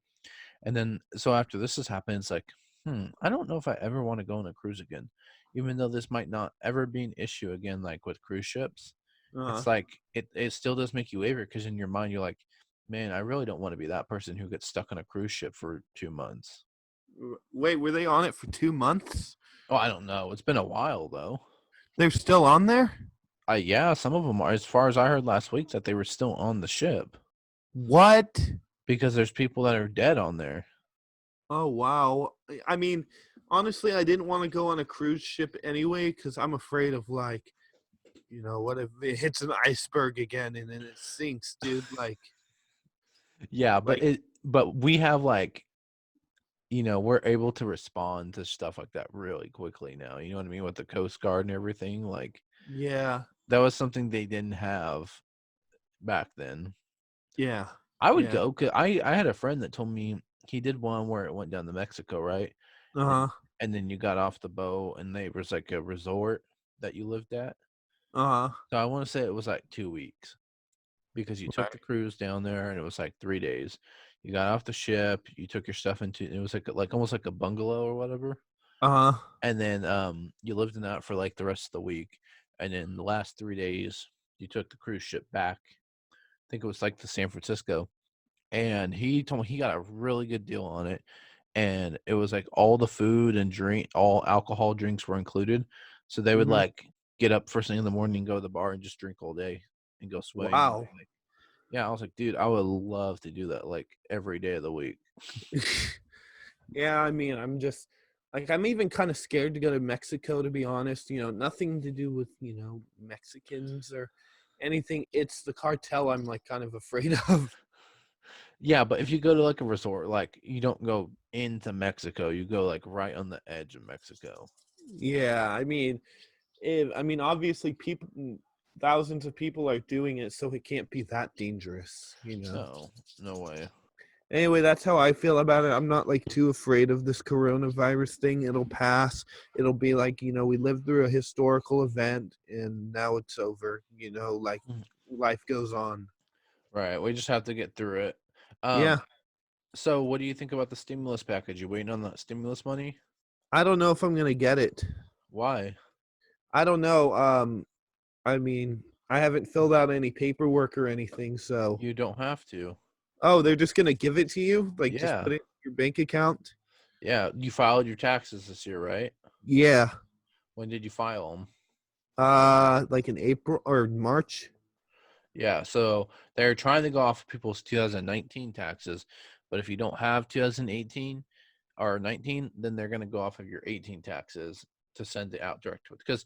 And then so after this has happened, it's like, I don't know if I ever want to go on a cruise again, even though this might not ever be an issue again, like with cruise ships. Uh It's like it still does make you waver because in your mind you're like, man, I really don't want to be that person who gets stuck on a cruise ship for 2 months. Wait, were they on it for 2 months? Oh, I don't know. It's been a while though. They're still on there? Yeah, some of them are. As far as I heard last week, that they were still on the ship What? because there's people that are dead on there. Oh wow. I mean, honestly, I didn't want to go on a cruise ship anyway because I'm afraid of like, what if it hits an iceberg again and then it sinks, dude? Yeah, but Like, we have like, we're able to respond to stuff like that really quickly now. You know what I mean? With the Coast Guard and everything, like yeah, that was something they didn't have back then. yeah, I would yeah. go because I had a friend that told me he did one where it went down to Mexico, right? And Uh huh. then you got off the boat and there was like a resort that you lived at. Uh huh. So I want to say it was like 2 weeks because you took Right. the cruise down there and it was like 3 days. You got off the ship, you took your stuff into it was like almost like a bungalow or whatever. Uh huh. And then you lived in that for like the rest of the week. And then the last 3 days you took the cruise ship back. I think it was like to San Francisco. And he told me he got a really good deal on it. And it was like all the food and drink, all alcohol drinks were included. So they would Mm-hmm. like get up first thing in the morning and go to the bar and just drink all day and go swing. Wow. Like, yeah, I was like, dude, I would love to do that like every day of the week. Yeah, I mean, I'm just like I'm even kind of scared to go to Mexico to be honest. Nothing to do with, Mexicans or anything. It's the cartel I'm like kind of afraid of. Yeah, but if you go to like a resort, like you don't go into Mexico, you go like right on the edge of Mexico. Yeah, I mean obviously thousands of people are doing it, so it can't be that dangerous. No, no way. Anyway, that's how I feel about it. I'm not like too afraid of this coronavirus thing. It'll pass. It'll be like, we lived through a historical event and now it's over, like Mhm. life goes on. Right, we just have to get through it. Yeah. So what do you think about the stimulus package? You waiting on that stimulus money? I don't know if I'm going to get it. Why? I don't know. I mean, I haven't filled out any paperwork or anything, so You don't have to. oh, they're just going to give it to you? Like just Yeah. put it in your bank account? Yeah, you filed your taxes this year, right? Yeah. When did you file them? Like in April or March? Yeah, so they're trying to go off of people's 2019 taxes, but if you don't have 2018 or 19, then they're going to go off of your 18 taxes to send it out direct to it. Because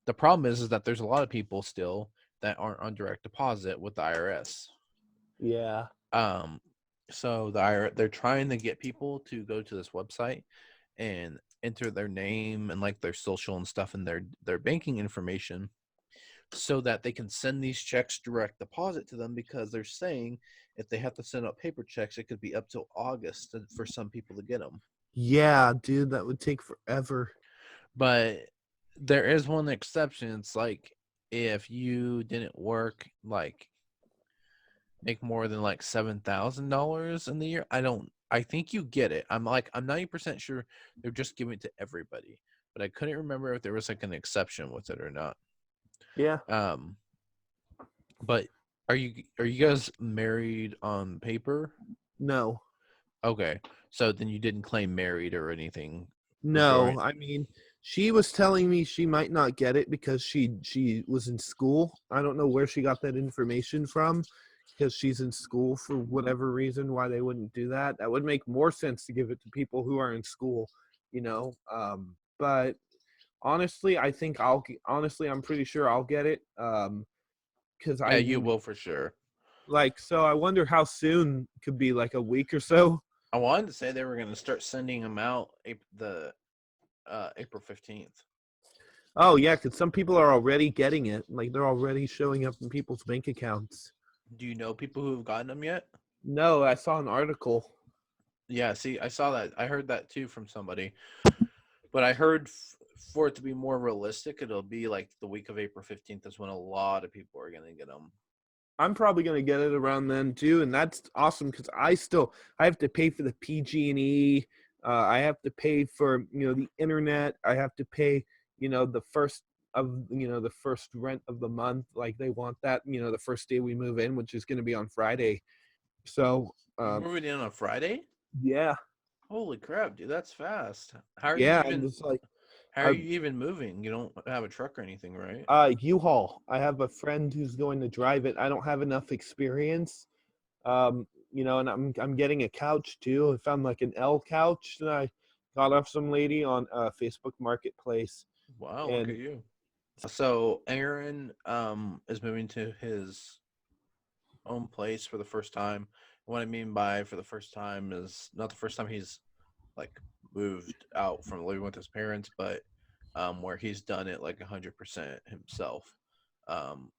the problem is that there's a lot of people still that aren't on direct deposit with the IRS. Yeah. Um, so they're trying to get people to go to this website and enter their name and like their social and stuff and their banking information so that they can send these checks direct deposit to them, because they're saying if they have to send out paper checks, it could be up till August for some people to get them. Yeah, dude, that would take forever. But there is one exception. It's like if you didn't work, like make more than like $7,000 in the year. I think you get it. I'm 90% sure they're just giving it to everybody. But I couldn't remember if there was like an exception with it or not. Yeah. Um but are you guys married on paper? No. Okay. So then you didn't claim married or anything No, regarding. I mean, she was telling me she might not get it because she was in school. I don't know where she got that information from because she's in school for whatever reason why they wouldn't do that. That would make more sense to give it to people who are in school, you know. But honestly, honestly, I'm pretty sure I'll get it cuz Yeah, you will for sure. so I wonder how soon, could be like a week or so. I wanted to say they were going to start sending them out the April 15th. Oh yeah, because some people are already getting it. Like they're already showing up in people's bank accounts. Do you know people who have gotten them yet? No, I saw an article. Yeah, see, I saw that. I heard that too from somebody. But I heard for it to be more realistic, it'll be like the week of April 15th is when a lot of people are going to get them. I'm probably gonna get it around then too, and that's awesome because I have to pay for the PG&E. I have to pay for the internet. I have to pay the first rent of the month. Like they want that the first day we move in, which is gonna be on Friday. So You're moving in on Friday? yeah, Holy crap, dude, that's fast. How are you yeah, and even it's like how are I you even moving? You don't have a truck or anything, right? U-Haul. I have a friend who's going to drive it. I don't have enough experience. And I'm getting a couch too. I found like an L couch that I got off some lady on Facebook Marketplace. Wow, look And at you. So Aaron is moving to his own place for the first time. What I mean by for the first time is not the first time he's like moved out from living with his parents, but where he's done it like 100% himself.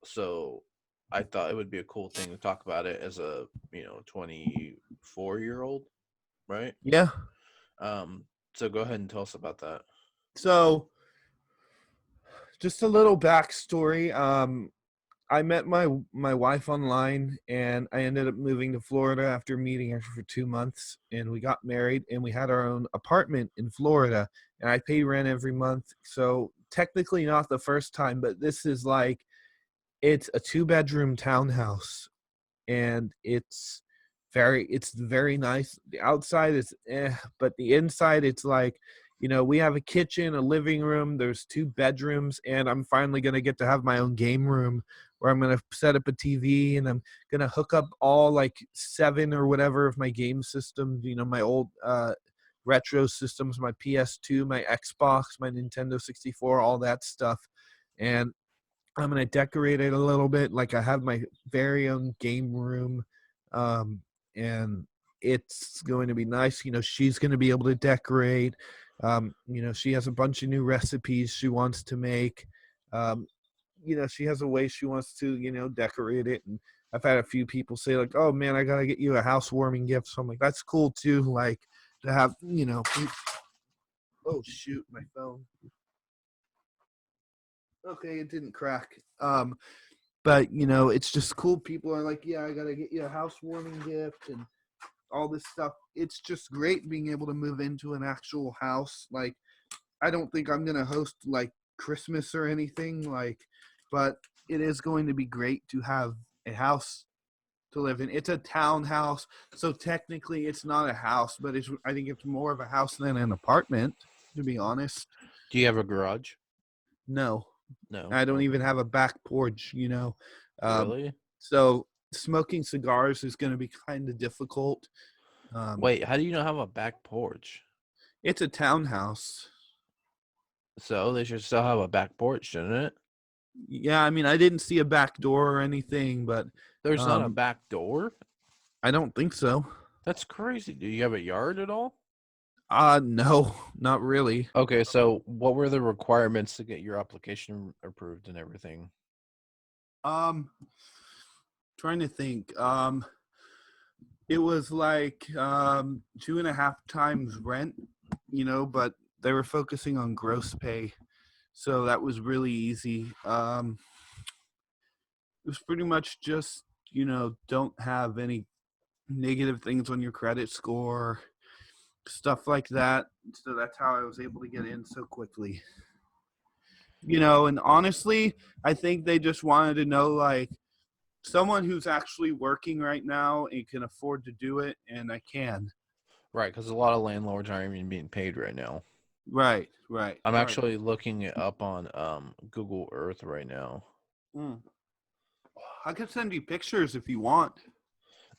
So I thought it would be a cool thing to talk about it as a 24-year-old, right? yeah, So go ahead and tell us about that. so just a little backstory. I met my wife online, and I ended up moving to Florida after meeting her for 2 months, and we got married, and we had our own apartment in Florida, and I pay rent every month. So technically not the first time, but this is like it's a 2-bedroom townhouse, and it's very nice. The outside is but the inside it's like, we have a kitchen, a living room, there's 2 bedrooms, and I'm finally going to get to have my own game room where I'm going to set up a TV, and I'm going to hook up all like 7 or whatever of my game systems, my old retro systems, my PS2, my Xbox, my Nintendo 64, all that stuff. And I'm gonna decorate it a little bit. Like I have my very own game room, um, and it's going to be nice. She's going to be able to decorate. She has a bunch of new recipes she wants to make. Um, she has a way she wants to, decorate it. And I've had a few people say like, "Oh man, I gotta get you a housewarming gift." So I'm like, "That's cool too." Like to have, oh shoot, my phone. Okay, it didn't crack. But it's just cool. People are like, yeah, I gotta get you a housewarming gift and all this stuff. It's just great being able to move into an actual house. Like I don't think I'm gonna host like Christmas or anything, like, but it is going to be great to have a house to live in. It's a townhouse, so technically it's not a house, but I think it's more of a house than an apartment, to be honest. Do you have a garage? No, No. I don't even Okay. have a back porch. Um, Really? so smoking cigars is going to be kind of difficult. Um, Wait, how do you not have a back porch? it's a townhouse. So they should still have a back porch, shouldn't it? Yeah, I mean, I didn't see a back door or anything, but There's not a um, back door? I don't think so. That's crazy. Do you have a yard at all? No, not really. Okay, so what were the requirements to get your application approved and everything? Trying to think. It was like 2.5 times rent, but they were focusing on gross pay, so that was really easy. It was pretty much just don't have any negative things on your credit score, stuff like that. So that's how I was able to get in so quickly. And honestly, I think they just wanted to know, like, someone who's actually working right now and can afford to do it, and I can. Right, because a lot of landlords aren't even being paid right now. Right. I'm Right. actually looking it up on Google Earth right now. Mm. I could send you pictures if you want.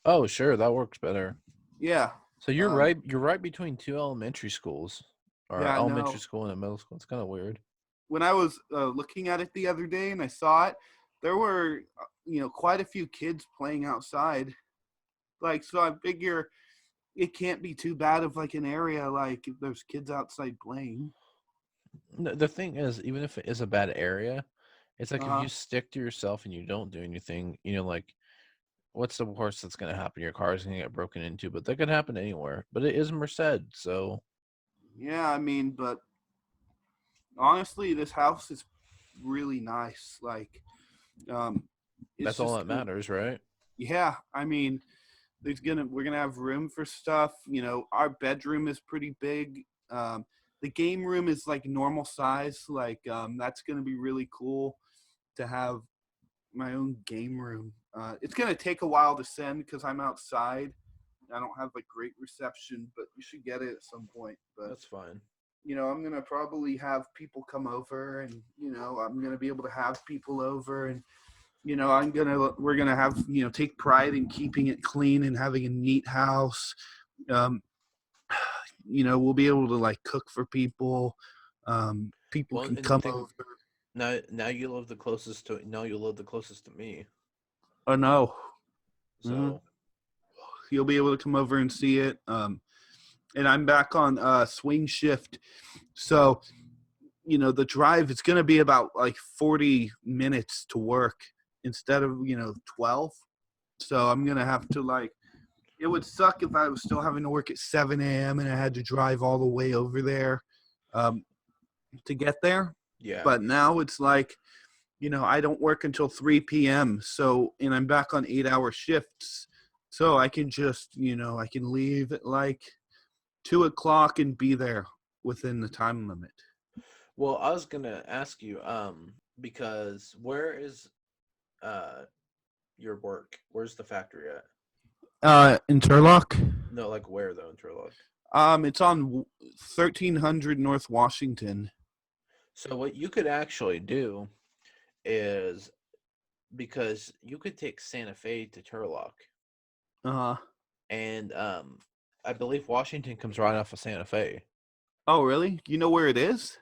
Oh, sure, that works better. Yeah. So you're Um, right. You're right between two elementary schools, or yeah, elementary no. school and a middle school. It's kind of weird. When I was looking at it the other day and I saw it, there were, quite a few kids playing outside. Like, so I figure it can't be too bad of like an area like if there's kids outside playing. The thing is, even if it is a bad area, it's like if Uh, you stick to yourself and you don't do anything, like what's the worst that's going to happen? Your car is going to get broken into, but that could happen anywhere. But it is Merced, so yeah, I mean, but honestly, this house is really nice. Like, um, it's that's all just that gonna, matters, right? yeah. I mean, we're gonna have room for stuff. Our bedroom is pretty big. The game room is like normal size. Like, that's gonna be really cool to have my own game room. It's gonna take a while to send because I'm outside. I don't have like great reception, but you should get it at some point. But That's fine. I'm gonna probably have people come over, and I'm gonna be able to have people over, and we're gonna have take pride in keeping it clean and having a neat house. Um, we'll be able to like cook for people. People Well, can and come think over. now you live the closest to me. Oh no. Mhm. So You'll be able to come over and see it. And I'm back on swing shift, so the drive is going to be about like 40 minutes to work instead of 12. So I'm going to have to like, it would suck if I was still having to work at 7 a.m. and I had to drive all the way over there um, to get there. yeah. But now it's like, I don't work until 3 p.m. So, and I'm back on 8-hour shifts. So I can just, I can leave at like 2 o'clock and be there within the time limit. Well, I was gonna ask you, because where is uh your work? Where's the factory at? Interlock. No, like where though in Turlock? It's on 1300 North Washington. So what you could actually do is because you could take Santa Fe to Turlock, Uh, and I believe Washington comes right off of Santa Fe. oh, really? You know where it is?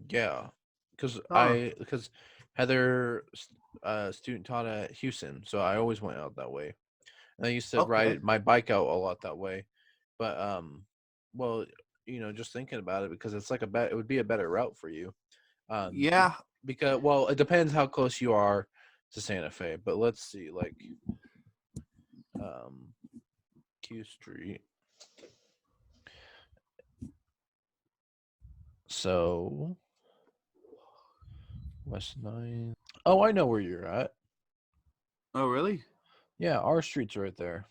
Yeah, because Oh, Heather, student taught at Houston, so I always went out that way. And I used to okay. ride my bike out a lot that way. But well, just thinking about it, because it's like it would be a better route for you. Yeah. Because well, it depends how close you are to Santa Fe. But let's see, like um Q Street. So West 9. Oh, I know where you're at. Oh, really? Yeah, our street's right there.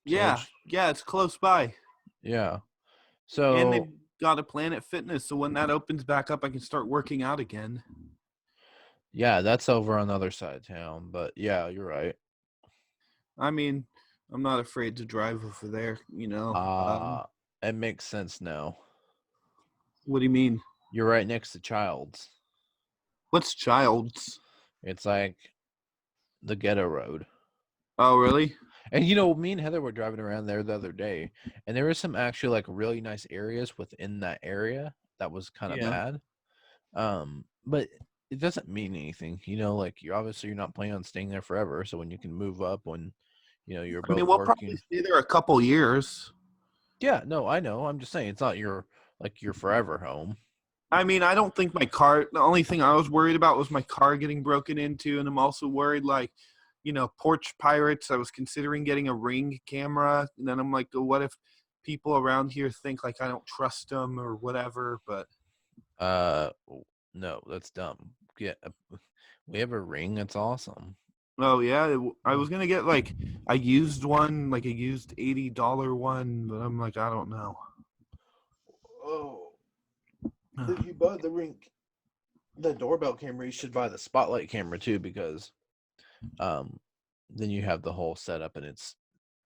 So Yeah. Yeah, it's close by. yeah. And So they've got a Planet Fitness, so when that opens back up, I can start working out again. yeah, that's over on the other side of town. But yeah, you're right. I mean, I'm not afraid to drive over there. Uh it makes sense now. What do you mean? You're right next to Childs. What's Childs? It's like the ghetto road. Oh, really? And me and Heather were driving around there the other day, and there was some actually like really nice areas within that area that was kind of Yeah. bad. But it doesn't mean anything, like you're not planning on staying there forever. So when you can move up when you're I mean, both we'll probably working. stay there a couple years. Yeah, no, I know. I'm just saying it's not your forever home. I mean, I don't think my car. The only thing I was worried about was my car getting broken into, and I'm also worried, like, porch pirates. I was considering getting a Ring camera, and then I'm like, oh, what if people around here think like I don't trust them or whatever? But Uh, no, that's dumb. Yeah, we have a Ring. That's awesome. oh yeah, I was gonna get like a used one, like a used $80 one, but I'm like, I don't know. Oh, if you buy the Ring, the doorbell camera, you should buy the spotlight camera too, because um, then you have the whole setup and it's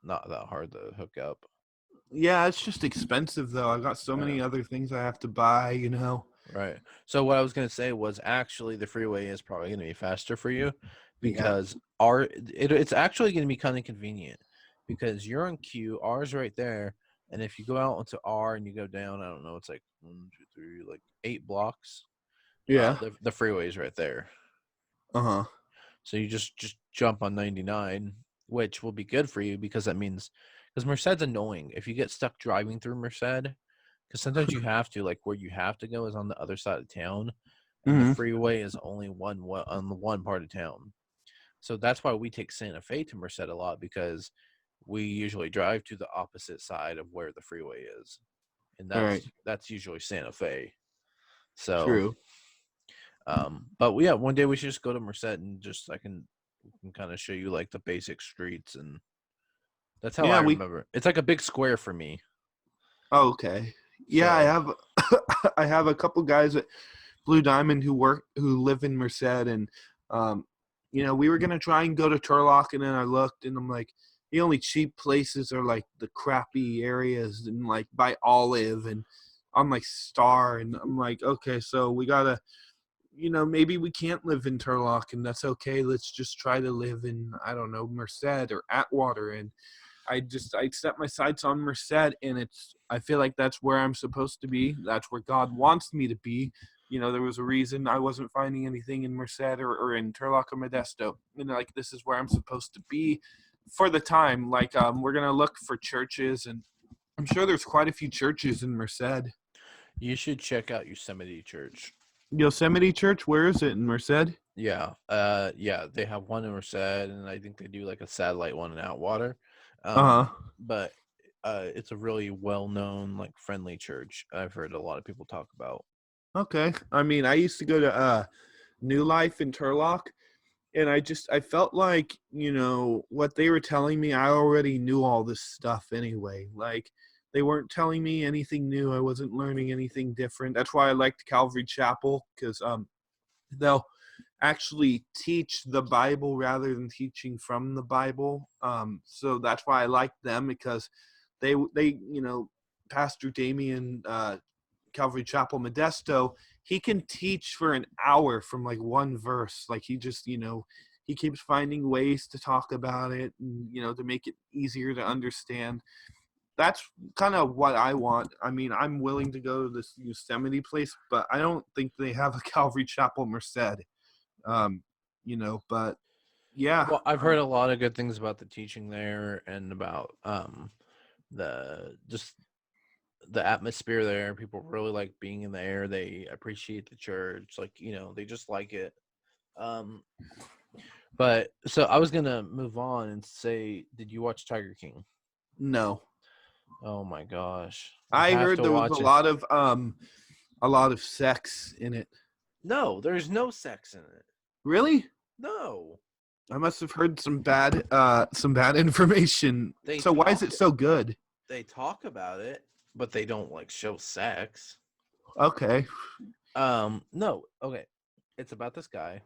not that hard to hook up. Yeah, it's just expensive though. I've got so Yeah. many other things I have to buy. Right. So what I was gonna say was actually the freeway is probably gonna be faster for you Yeah. because it's actually gonna be kind of convenient because you're on Q, R's right there, and if you go out onto R and you go down, I don't know, it's like 1, 2, 3, like 8 blocks. Yeah. The freeway is right there. Uh-huh. So you just jump on 99, which will be good for you because that means because Merced's annoying. If you get stuck driving through Merced, because sometimes you have to, like where you have to go is on the other side of town, and the Mm-hmm. freeway is only on the one part of town. So that's why we take Santa Fe to Merced a lot because we usually drive to the opposite side of where the freeway is, and All right. that's usually Santa Fe. So, True. but yeah, one day we should just go to Merced and just I can kind of show you like the basic streets, and that's how I Yeah, remember. It's like a big square for me. okay. Yeah, I So have I have a couple guys at Blue Diamond who live in Merced, and um we were gonna try and go to Turlock, and then I looked and I'm like, the only cheap places are like the crappy areas and like by Olive and on like Star, and I'm like, okay, so we gotta, maybe we can't live in Turlock, and that's okay. Let's just try to live in, I don't know, Merced or Atwater. And I set my sights on Merced, and I feel like that's where I'm supposed to be. That's where God wants me to be. There was a reason I wasn't finding anything in Merced or in Turlock or Modesto. And like, this is where I'm supposed to be for the time. Like, we're gonna look for churches, and I'm sure there's quite a few churches in Merced. you should check out Yosemite Church. Yosemite Church, where is it in Merced? Yeah, they have one in Merced, and I think they do like a satellite one in Outwater. Uh huh. But it's a really well-known, like friendly church. I've heard a lot of people talk about. Okay. I mean, I used to go to New Life in Turlock, and I felt like, what they were telling me, I already knew all this stuff anyway. Like, they weren't telling me anything new. I wasn't learning anything different. That's why I liked Calvary Chapel, because they'll actually teach the Bible rather than teaching from the Bible. So that's why I like them, because they Pastor Damien, Calvary Chapel Modesto, he can teach for an hour from like one verse. Like, he just, he keeps finding ways to talk about it, and to make it easier to understand. That's kind of what I want. I mean, I'm willing to go to this Yosemite place, but I don't think they have a Calvary Chapel Merced. um, but yeah, Well, I've heard a lot of good things about the teaching there and about the just the atmosphere there. People really like being in there. They appreciate the church. Like, they just like it. Um, but so I was gonna move on and say, did you watch Tiger King? no. Oh my gosh, you I have heard to there was watch it. a lot of sex in it. No, there's no sex in it. Really? No, I must have heard some bad information. they So why is talk it so good? they talk about it, but they don't like show sex. Okay. No, okay. It's about this guy,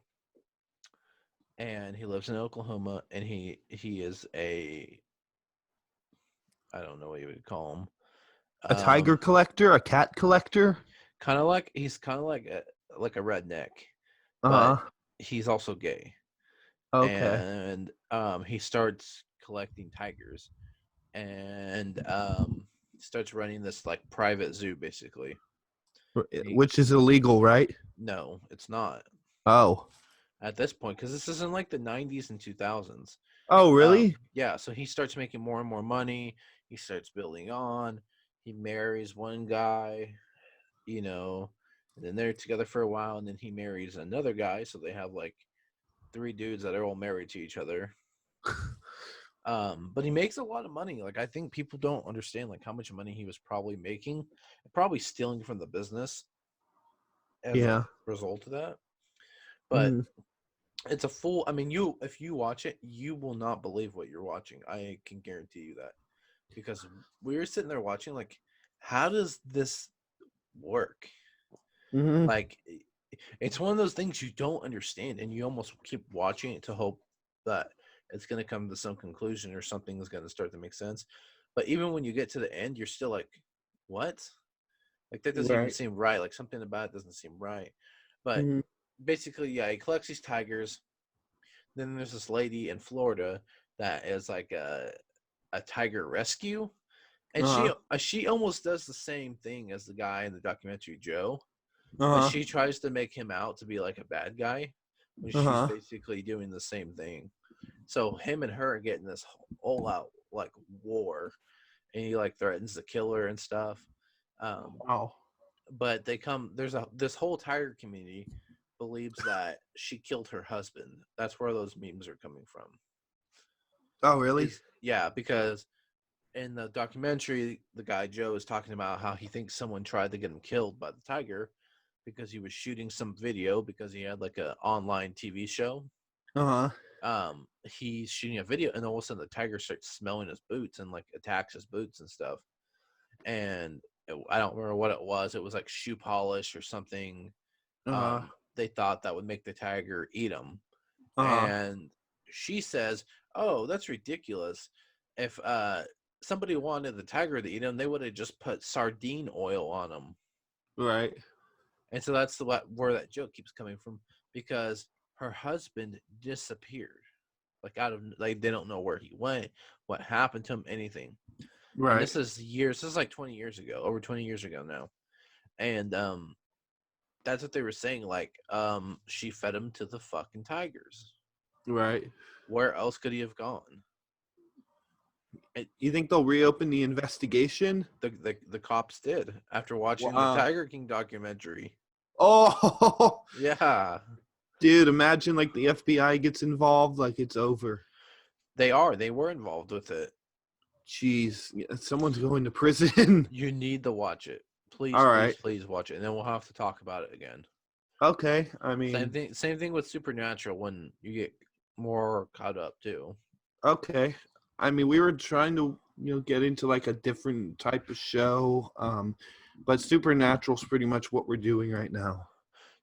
and he lives in Oklahoma, and he is a, I don't know what you would call him. A tiger collector, a cat collector? Kind of like he's kind of like a redneck, but Uh-huh. he's also gay, Okay. and he starts collecting tigers, and starts running this like private zoo basically. He, Which is illegal, right? no, it's not Oh. at this point because this isn't like the 90s and 2000s. Oh, really? Yeah, so he starts making more and more money. He starts building on. He marries one guy, you know, And then they're together for a while, and then he marries another guy, so they have like three dudes that are all married to each other. But he makes a lot of money. Like I think people don't understand like how much money he was probably making, probably stealing from the business as like Yeah. a result of that. But Mm-hmm. it's a full. I mean, you if you watch it, you will not believe what you're watching. I can guarantee you that because we were sitting there watching like, how does this work? Mm-hmm. Like, it's one of those things you don't understand, and you almost keep watching it to hope that it's going to come to some conclusion or something is going to start to make sense. But even when you get to the end, you're still like, what? Like, that doesn't even Right. seem right. Like, something about it doesn't seem right. But Mm-hmm. basically, yeah, he collects these tigers. Then there's this lady in Florida that is like a tiger rescue. And Uh-huh. she almost does the same thing as the guy in the documentary, Joe, but Uh-huh. she tries to make him out to be like a bad guy when she's Uh-huh. basically doing the same thing. So him and her are getting this all out like war, and he like threatens to kill her and stuff. Um, Wow. but they come. There's a this whole tiger community believes that she killed her husband. That's where those memes are coming from. Oh, really? Is yeah, because in the documentary, the guy Joe is talking about how he thinks someone tried to get him killed by the tiger because he was shooting some video because he had like a online TV show. Uh-huh. He's shooting a video, and all of a sudden the tiger starts smelling his boots and like attacks his boots and stuff. And I don't remember what it was. It was like shoe polish or something. Uh-huh. They thought that would make the tiger eat him, Uh-huh. and she says, "Oh, that's ridiculous. If somebody wanted the tiger to eat him, they would have just put sardine oil on him." Right. And so that's where that joke keeps coming from because her husband disappeared, like out of like they don't know where he went, what happened to him, anything. And Right. this is years. This is like 20 years ago, over 20 years ago now. And that's what they were saying. Like, she fed him to the fucking tigers. Right. Where else could he have gone? It, You think they'll reopen the investigation? the cops did after watching the Wow. Tiger King documentary. Oh, Yeah, dude, imagine like the FBI gets involved, like it's over. they were involved with it. Jeez, someone's going to prison. You need to watch it. Please, All please, right. please watch it, and then we'll have to talk about it again. Okay. I Same mean, thing. Same thing with Supernatural when you get more caught up too. okay. I mean, we were trying to, get into like a different type of show. But Supernatural's pretty much what we're doing right now.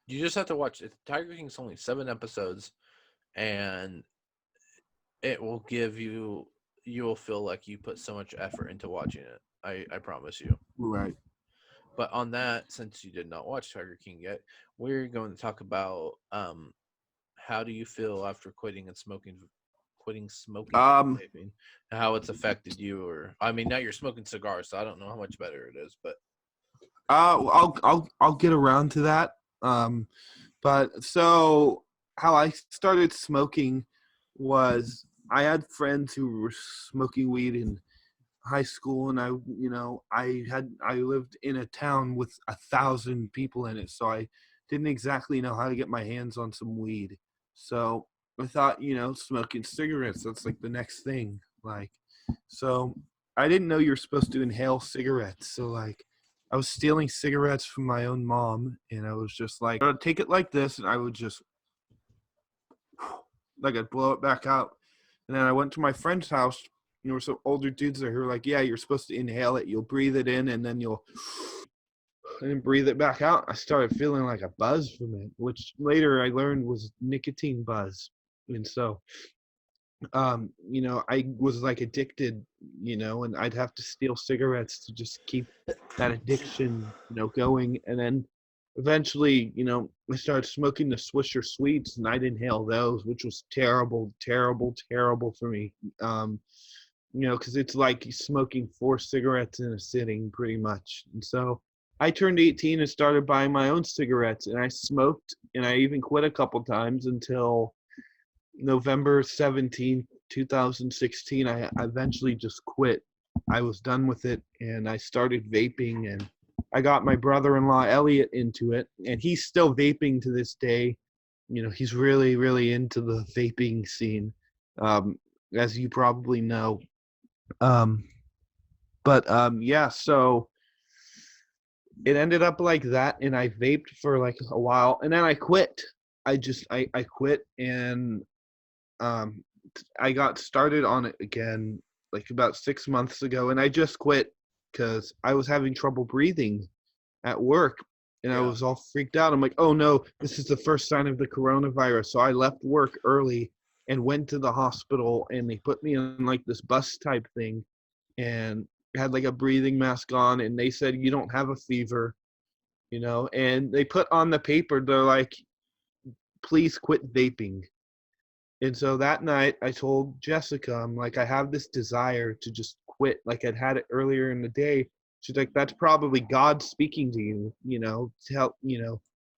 You just have to watch it. Tiger King's only 7 episodes, and it will give you. You will feel like you put so much effort into watching it. I promise you. Right. But on that, since you did not watch Tiger King yet, we're going to talk about how do you feel after quitting smoking and Um, vaping, and how it's affected you. Or I mean, now you're smoking cigars, so I don't know how much better it is. But I'll get around to that. But so how I started smoking was I had friends who were smoking weed in high school, and I lived in a town with 1,000 people in it, so I didn't exactly know how to get my hands on some weed. So I thought, smoking cigarettes, that's like the next thing. Like, so I didn't know you were supposed to inhale cigarettes. So like I was stealing cigarettes from my own mom, and I was just like, I'd take it like this, and I would just like I'd blow it back out. And then I went to my friend's house. There were some older dudes there who were like, "Yeah, you're supposed to inhale it. You'll breathe it in, and then you'll and breathe it back out." I started feeling like a buzz from it, which later I learned was nicotine buzz. And so, I was like addicted, and I'd have to steal cigarettes to just keep that addiction, going. And then eventually, I started smoking the Swisher Sweets, and I'd inhale those, which was terrible, terrible, terrible for me. Because it's like smoking 4 cigarettes in a sitting, pretty much. And so I turned 18 and started buying my own cigarettes, and I smoked, and I even quit a couple times until November 17th, 2016. I eventually just quit. I was done with it, and I started vaping, and I got my brother-in-law Elliot into it, and he's still vaping to this day. He's really, really into the vaping scene, um, as you probably know. Um, but yeah, so it ended up like that, and I vaped for like a while, and then I quit. I quit, and um, I got started on it again like about 6 months ago, and I just quit because I was having trouble breathing at work, and I Yeah. was all freaked out. I'm like, oh no, this is the first sign of the coronavirus. So I left work early and went to the hospital, and they put me in like this bus type thing, and had like a breathing mask on, and they said you don't have a fever, and they put on the paper, they're like, please quit vaping. And so that night I told Jessica, I'm like, I have this desire to just quit. Like I'd had it earlier in the day. She's like, that's probably God speaking to you, to help,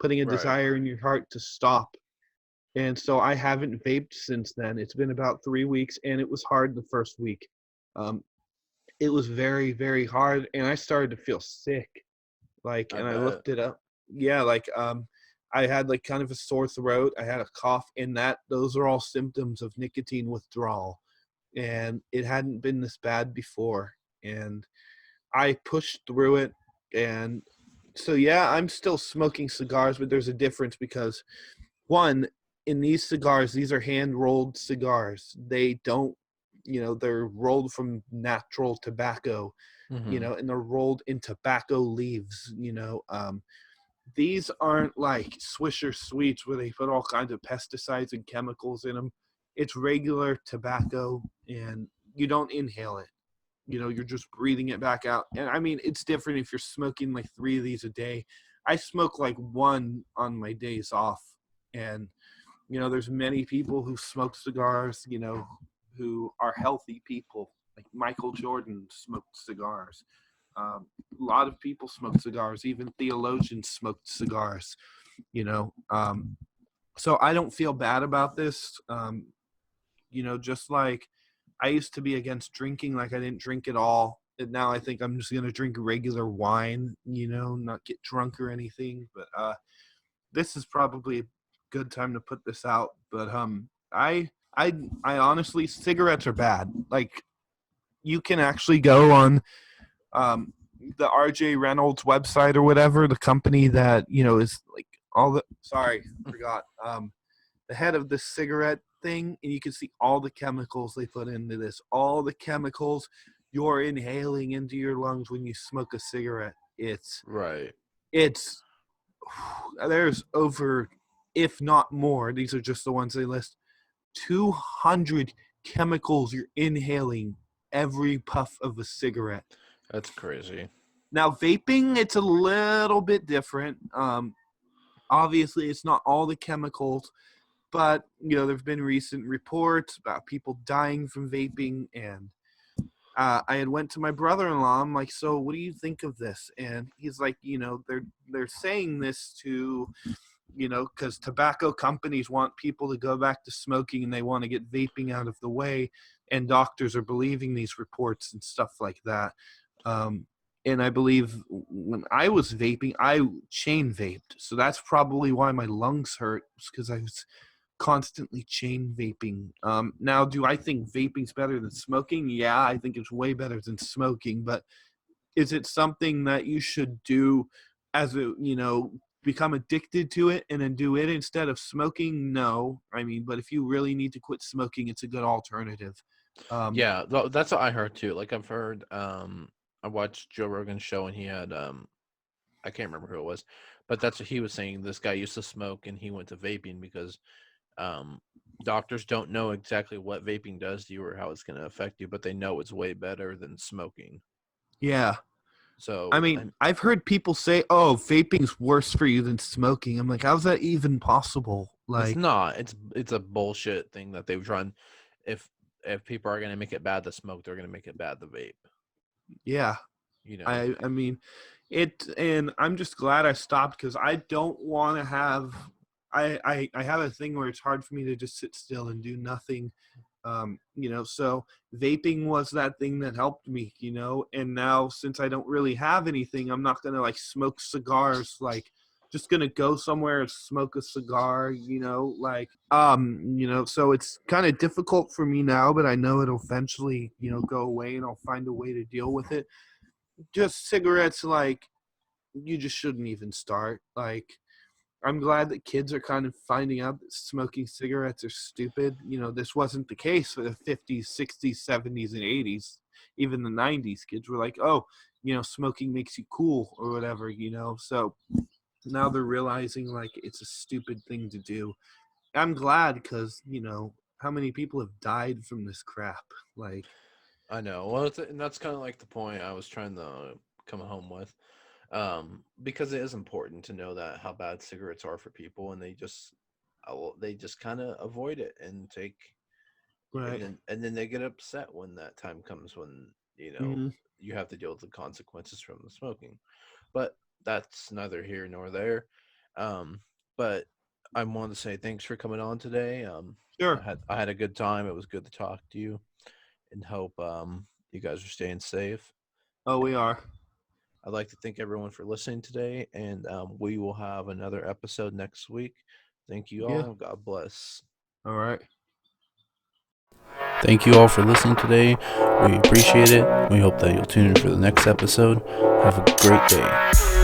putting a Right. desire in your heart to stop. And so I haven't vaped since then. It's been about 3 weeks, and it was hard the first week. Um, it was very, very hard, and I started to feel sick. Like, I and I bet. looked it up. Yeah, like I had like kind of a sore throat. I had a cough, and those are all symptoms of nicotine withdrawal. And it hadn't been this bad before. And I pushed through it. And so yeah, I'm still smoking cigars, but there's a difference because one, in these cigars, these are hand rolled cigars. They don't, they're rolled from natural tobacco, Hmm. and they're rolled in tobacco leaves. These aren't like Swisher Sweets where they put all kinds of pesticides and chemicals in them. It's regular tobacco, and you don't inhale it. You're just breathing it back out. And I mean, it's different if you're smoking like 3 of these a day. I smoke like one on my days off. And, there's many people who smoke cigars, who are healthy people. Like Michael Jordan smoked cigars. A lot of people smoke cigars. Even theologians smoked cigars. You know, um, so I don't feel bad about this. Just like I used to be against drinking, like I didn't drink at all. And now I think I'm just gonna drink regular wine. Not get drunk or anything. But this is probably a good time to put this out. But I honestly, cigarettes are bad. Like you can actually go on the RJ Reynolds website or whatever, the company that is like all the. Sorry, forgot. The head of this cigarette thing, and you can see all the chemicals they put into this. All the chemicals you're inhaling into your lungs when you smoke a cigarette. Right. It's there's over, if not more. These are just the ones they list. 200 chemicals you're inhaling every puff of a cigarette. That's crazy. Now, vaping, it's a little bit different. Obviously, it's not all the chemicals, but there've been recent reports about people dying from vaping, and I had went to my brother-in-law. I'm like, so what do you think of this? And he's like, they're saying this to, because tobacco companies want people to go back to smoking, and they want to get vaping out of the way, and doctors are believing these reports and stuff like that. And I believe when I was vaping, I chain vaped, so that's probably why my lungs hurt, because I was constantly chain vaping. Now, do I think vaping's better than smoking? Yeah, I think it's way better than smoking. But is it something that you should do as a, become addicted to it and then do it instead of smoking? No. I mean, but if you really need to quit smoking, it's a good alternative. Um, Yeah, that's what I heard too. Like I've heard, I watched Joe Rogan's show and he had, I can't remember who it was, but that's what he was saying. This guy used to smoke and he went to vaping because, um, doctors don't know exactly what vaping does to you or how it's going to affect you, but they know it's way better than smoking. yeah. I So mean, I've heard people say, "Oh, vaping's worse for you than smoking." I'm like, how's that even possible? it's Like, not. It's a bullshit thing that they've tried. If if people are going to make it bad to smoke, they're going to make it bad to vape. yeah. You know. I mean, and I'm just glad I stopped because I don't want to have. I have a thing where it's hard for me to just sit still and do nothing. So vaping was that thing that helped me, and now since I don't really have anything, I'm not gonna like smoke cigars, like just gonna go somewhere and smoke a cigar, so it's kind of difficult for me now, but I know it'll eventually, go away and I'll find a way to deal with it. Just cigarettes, like, you just shouldn't even start. Like, I'm glad that kids are kind of finding out that smoking cigarettes are stupid. This wasn't the case for the 50s, 60s, 70s, and 80s. Even the 90s, kids were like, oh, smoking makes you cool or whatever. So now they're realizing, like, it's a stupid thing to do. I'm glad because, how many people have died from this crap? Like, I know. Well, and that's kind of like the point I was trying to come home with. Because it is important to know that how bad cigarettes are for people, and they just kind of avoid it and take, right. and then they get upset when that time comes when Mm-hmm. you have to deal with the consequences from the smoking. But that's neither here nor there. Um, but I wanted to say thanks for coming on today. Sure. I had a good time. It was good to talk to you, and hope you guys are staying safe. Oh, we And are. I'd like to thank everyone for listening today, and we will have another episode next week. Thank you Yeah. all. God bless. All right. Thank you all for listening today. We appreciate it. We hope that you'll tune in for the next episode. Have a great day.